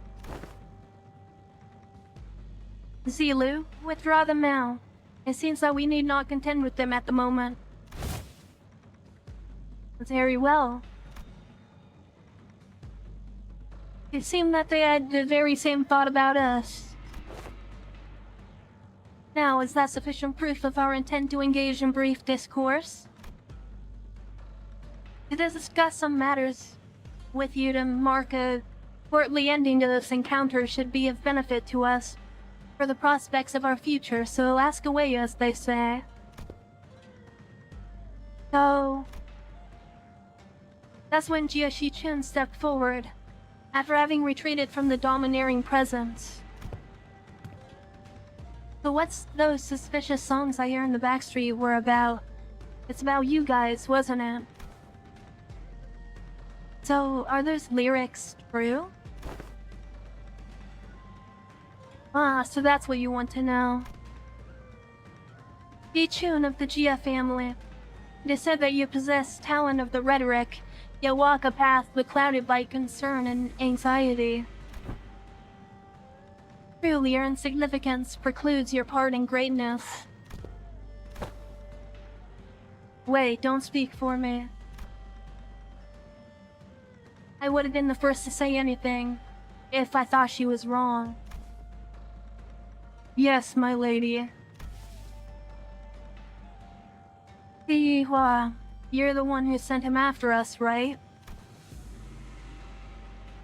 Zilu, withdraw them now. It seems that we need not contend with them at the moment. Very well. It seemed that they had the very same thought about us. Now, is that sufficient proof of our intent to engage in brief discourse? To discuss some matters with you to mark a courtly ending to this encounter should be of benefit to us for the prospects of our future, so ask away, as they say. So... That's when Jia Shichun stepped forward, after having retreated from the domineering presence. But what's those suspicious songs I hear in the Backstreet were about? It's about you guys, wasn't it? So, are those lyrics true? Ah, so that's what you want to know. The tune of the Gia family. It is said that you possess talent of the rhetoric, yet walk a path beclouded by concern and anxiety. Truly, your insignificance precludes your part in greatness. Wait, don't speak for me. I would have been the first to say anything, if I thought she was wrong. Yes, my lady. Yihua, you're the one who sent him after us, right?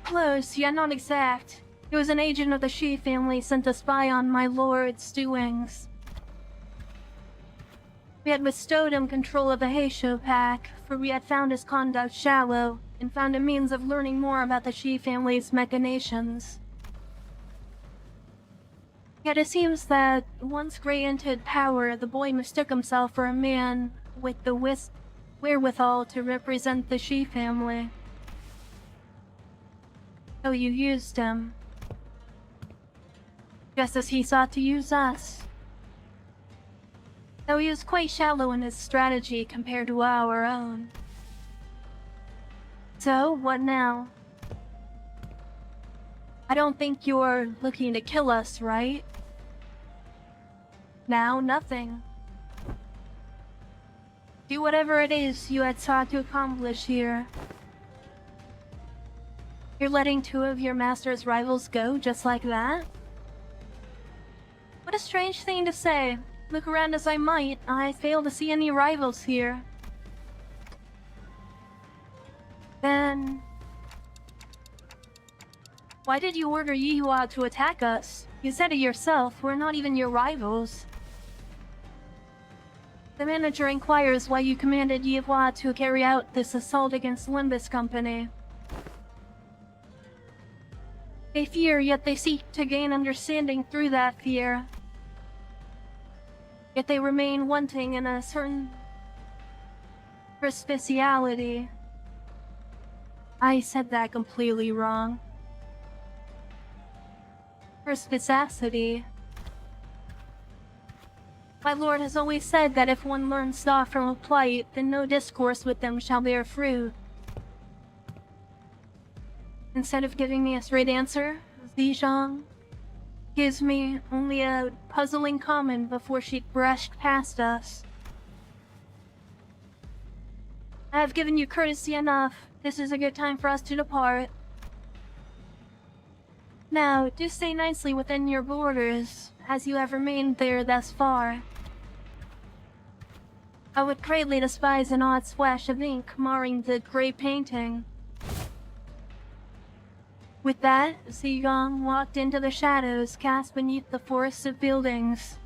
Close, yet not exact. He was an agent of the Shi family sent to spy on my lord's doings. We had bestowed him control of the Heisho pack, for we had found his conduct shallow, and found a means of learning more about the Shi family's machinations. Yet it seems that, once granted power, the boy mistook himself for a man with the wherewithal to represent the Shi family. So you used him. Just as he sought to use us. Though he was quite shallow in his strategy compared to our own. So, what now? I don't think you're looking to kill us, right? Now, nothing. Do whatever it is you had sought to accomplish here. You're letting two of your master's rivals go just like that? What a strange thing to say. Look around as I might, I fail to see any rivals here. Then... why did you order Yihua to attack us? You said it yourself, we're not even your rivals. The manager inquires why you commanded Yihua to carry out this assault against Limbus Company. They fear, yet they seek to gain understanding through that fear. Yet they remain wanting in a certain perspiciality. I said that completely wrong. Perspicacity. My lord has always said that if one learns thought from a plight, then no discourse with them shall bear fruit. Instead of giving me a straight answer, Zhejiang gives me only a puzzling comment before she brushed past us. I have given you courtesy enough. This is a good time for us to depart. Now, do stay nicely within your borders, as you have remained there thus far. I would greatly despise an odd splash of ink marring the great painting. With that, Zhejiang walked into the shadows cast beneath the forest of buildings.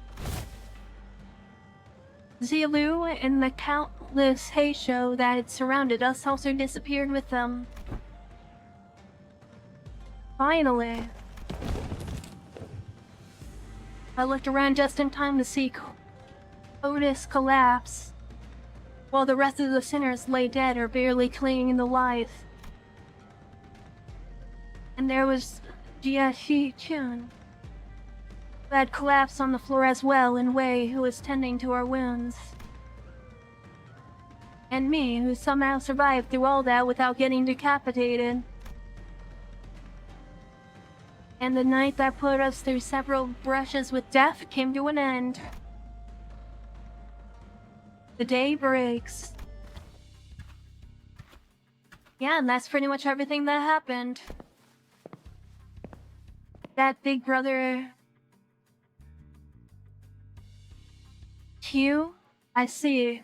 Zilu and the countless Heisho that had surrounded us also disappeared with them. Finally. I looked around just in time to see Otis collapse, while the rest of the sinners lay dead or barely clinging to life. And there was Jia Shi-chun, who had collapsed on the floor as well, and Wei, who was tending to our wounds. And me, who somehow survived through all that without getting decapitated. And the night that put us through several brushes with death came to an end. The day breaks. Yeah, and that's pretty much everything that happened. That big brother... Q? I see.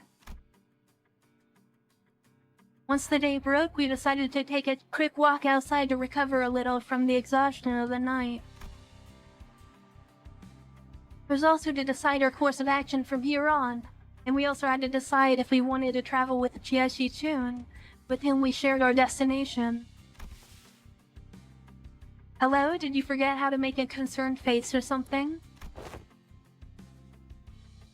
Once the day broke, we decided to take a quick walk outside to recover a little from the exhaustion of the night. It was also to decide our course of action from here on, and we also had to decide if we wanted to travel with Jia Shi-chun, with whom we shared our destination. Hello, did you forget how to make a concerned face or something?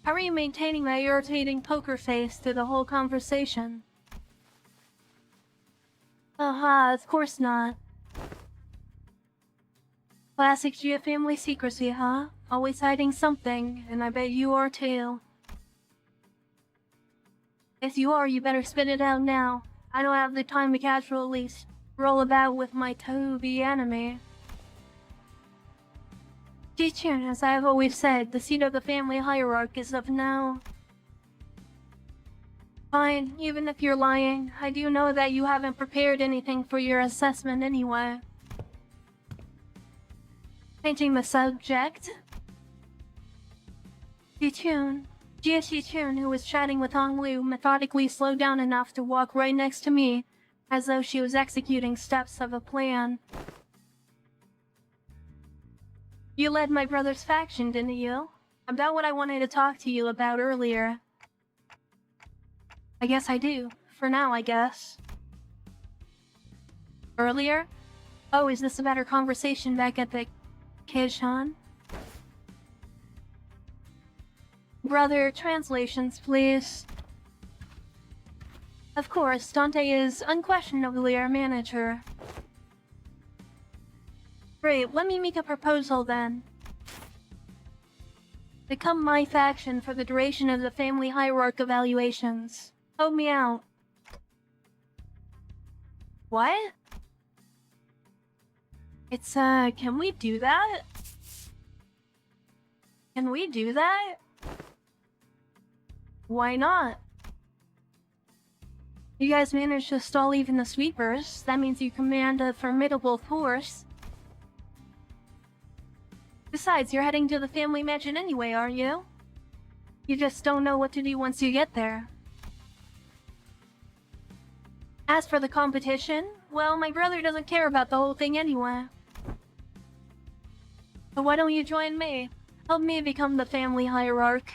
How are you maintaining that irritating poker face through the whole conversation? Of course not. Classic Gia family secrecy, huh? Always hiding something, and I bet you are too. If you are, you better spit it out now. I don't have the time to casually roll about with my Toby anime. Ji-chan, as I have always said, the seat of the family hierarchy is of now. Fine, even if you're lying, I do know that you haven't prepared anything for your assessment anyway. Changing the subject. Ji-chun, Jia Shi-chun, who was chatting with Hong Lu, methodically slowed down enough to walk right next to me, as though she was executing steps of a plan. You led my brother's faction, didn't you? About what I wanted to talk to you about earlier. I guess I do. For now, I guess. Earlier? Oh, is this about our conversation back at the Keishan? Brother, translations, please. Of course, Dante is unquestionably our manager. Great, let me make a proposal then. Become my faction for the duration of the family hierarch evaluations. Help me out. What? It's, can we do that? Can we do that? Why not? You guys managed to stall even the sweepers. That means you command a formidable force. Besides, you're heading to the family mansion anyway, aren't you? You just don't know what to do once you get there. As for the competition, well, my brother doesn't care about the whole thing anyway. So why don't you join me? Help me become the family hierarch.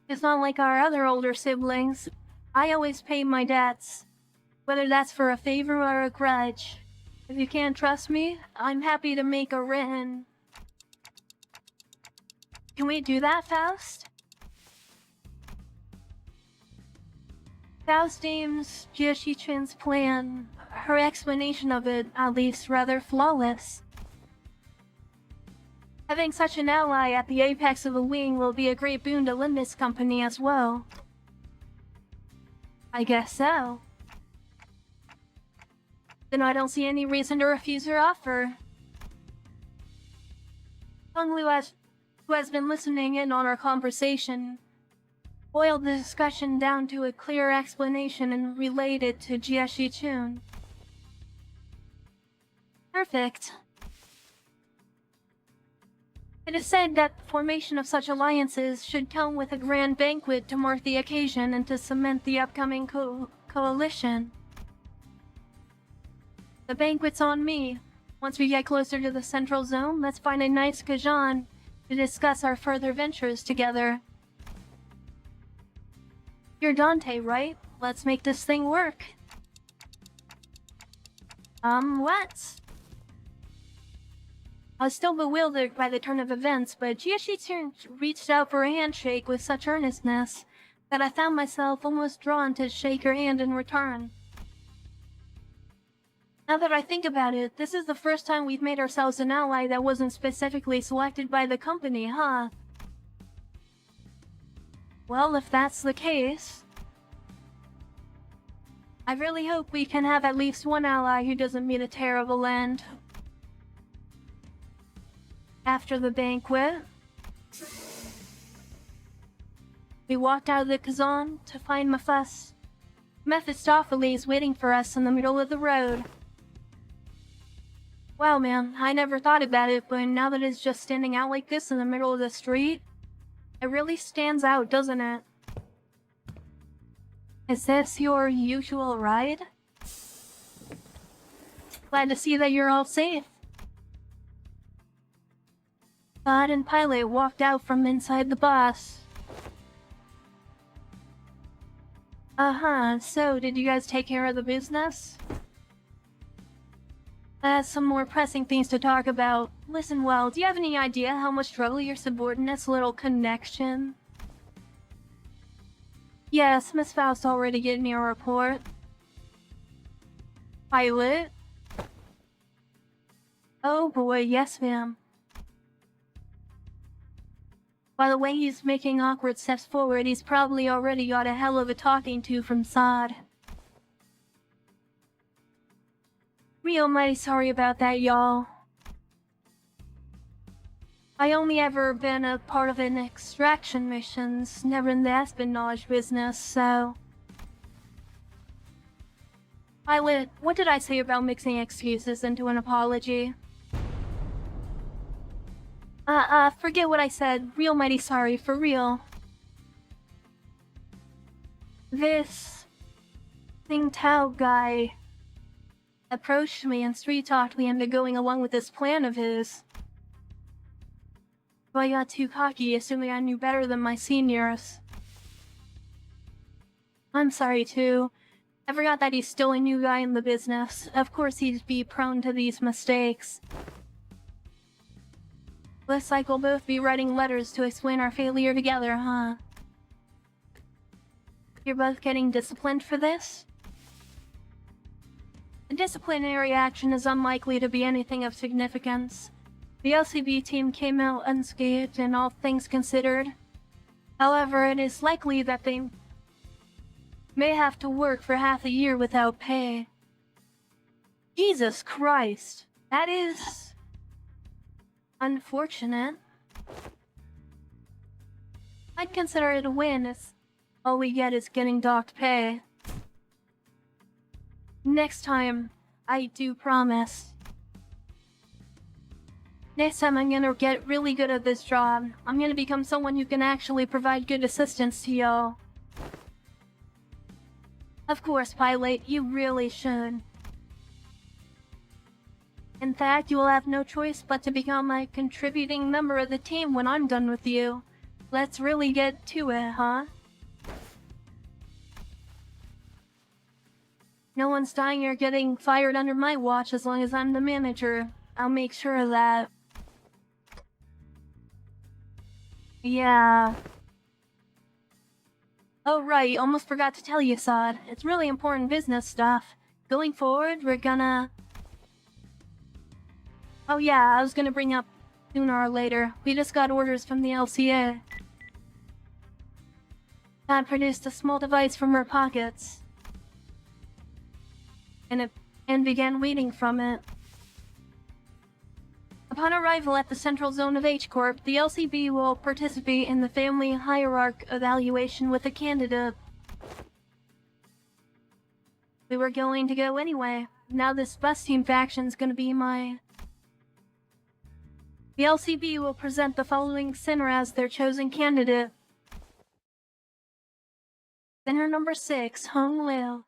It's not like our other older siblings. I always pay my debts, whether that's for a favor or a grudge. If you can't trust me, I'm happy to make a written. Can we do that, Faust? Faust deems Jia Shi-chun's plan, her explanation of it, at least, rather flawless. Having such an ally at the apex of the wing will be a great boon to Limbus Company as well. I guess so. Then I don't see any reason to refuse her offer. Hong Lu, who has been listening in on our conversation, boiled the discussion down to a clear explanation and relayed it to Jia Shi-chun. Perfect. It is said that the formation of such alliances should come with a grand banquet to mark the occasion and to cement the upcoming coalition. The banquet's on me. Once we get closer to the central zone, let's find a nice Kajan to discuss our further ventures together. You're Dante, right? Let's make this thing work. What? I was still bewildered by the turn of events, but Jia Shi-chun reached out for a handshake with such earnestness that I found myself almost drawn to shake her hand in return. Now that I think about it, this is the first time we've made ourselves an ally that wasn't specifically selected by the company, huh? Well, if that's the case, I really hope we can have at least one ally who doesn't meet a terrible end. After the banquet, we walked out of the Kazan to find Mephistopheles waiting for us in the middle of the road. Wow, man, I never thought about it, but now that it's just standing out like this in the middle of the street, it really stands out, doesn't it? Is this your usual ride? Glad to see that you're all safe. God and Pilot walked out from inside the bus. So did you guys take care of the business? Some more pressing things to talk about. Listen, well, do you have any idea how much trouble your subordinate's little connection? Yes, Miss Faust already gave me a report. Pilot? Oh boy, yes ma'am. By the way he's making awkward steps forward, he's probably already got a hell of a talking to from Sod. Real mighty sorry about that, y'all. I only ever been a part of an extraction missions, never in the espionage business, so... Pilot, what did I say about mixing excuses into an apology? Forget what I said. Real mighty sorry, for real. This... Thing Tao guy... approached me and street-talked me into going along with this plan of his. But I got too cocky, assuming I knew better than my seniors. I'm sorry too. I forgot that he's still a new guy in the business. Of course he'd be prone to these mistakes. Looks like we'll both be writing letters to explain our failure together, huh? You're both getting disciplined for this? A disciplinary action is unlikely to be anything of significance. The LCB team came out unscathed in all things considered. However, it is likely that they may have to work for half a year without pay. Jesus Christ, that is... unfortunate. I'd consider it a win if all we get is getting docked pay. Next time, I do promise. Next time I'm gonna get really good at this job. I'm gonna become someone who can actually provide good assistance to y'all. Of course, Pilot, you really should. In fact, you will have no choice but to become a contributing member of the team when I'm done with you. Let's really get to it, huh? No one's dying or getting fired under my watch as long as I'm the manager. I'll make sure of that. Yeah. Oh right, almost forgot to tell you, Sod. It's really important business stuff. Going forward, we're gonna... Oh yeah, I was gonna bring up sooner or later. We just got orders from the LCA. Dad produced a small device from her pockets. And began reading from it. Upon arrival at the central zone of H-Corp, the LCB will participate in the family hierarch evaluation with a candidate. We were going to go anyway. Now this bus team faction's gonna be my... The LCB will present the following sinner as their chosen candidate. Sinner number 6, Hung Lil.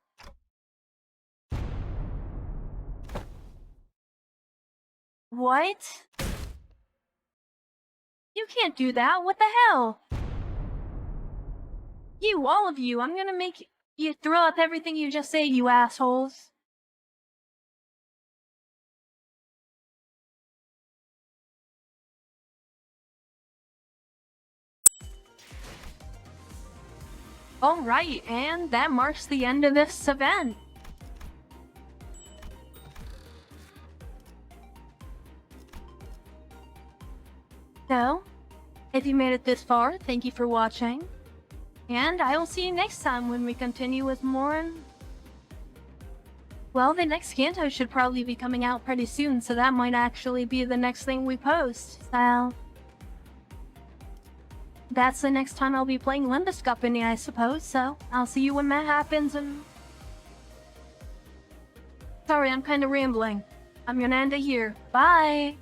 What? You can't do that, what the hell? You, all of you, I'm gonna make you throw up everything you just say, you assholes. Alright, and that marks the end of this event. So, if you made it this far, thank you for watching. And I will see you next time when we continue with more. Well, the next Kanto should probably be coming out pretty soon, so that might actually be the next thing we post. So, that's the next time I'll be playing Limbus Company, I suppose, so I'll see you when that happens and... Sorry, I'm kinda rambling. I'm gonna end it here. Bye!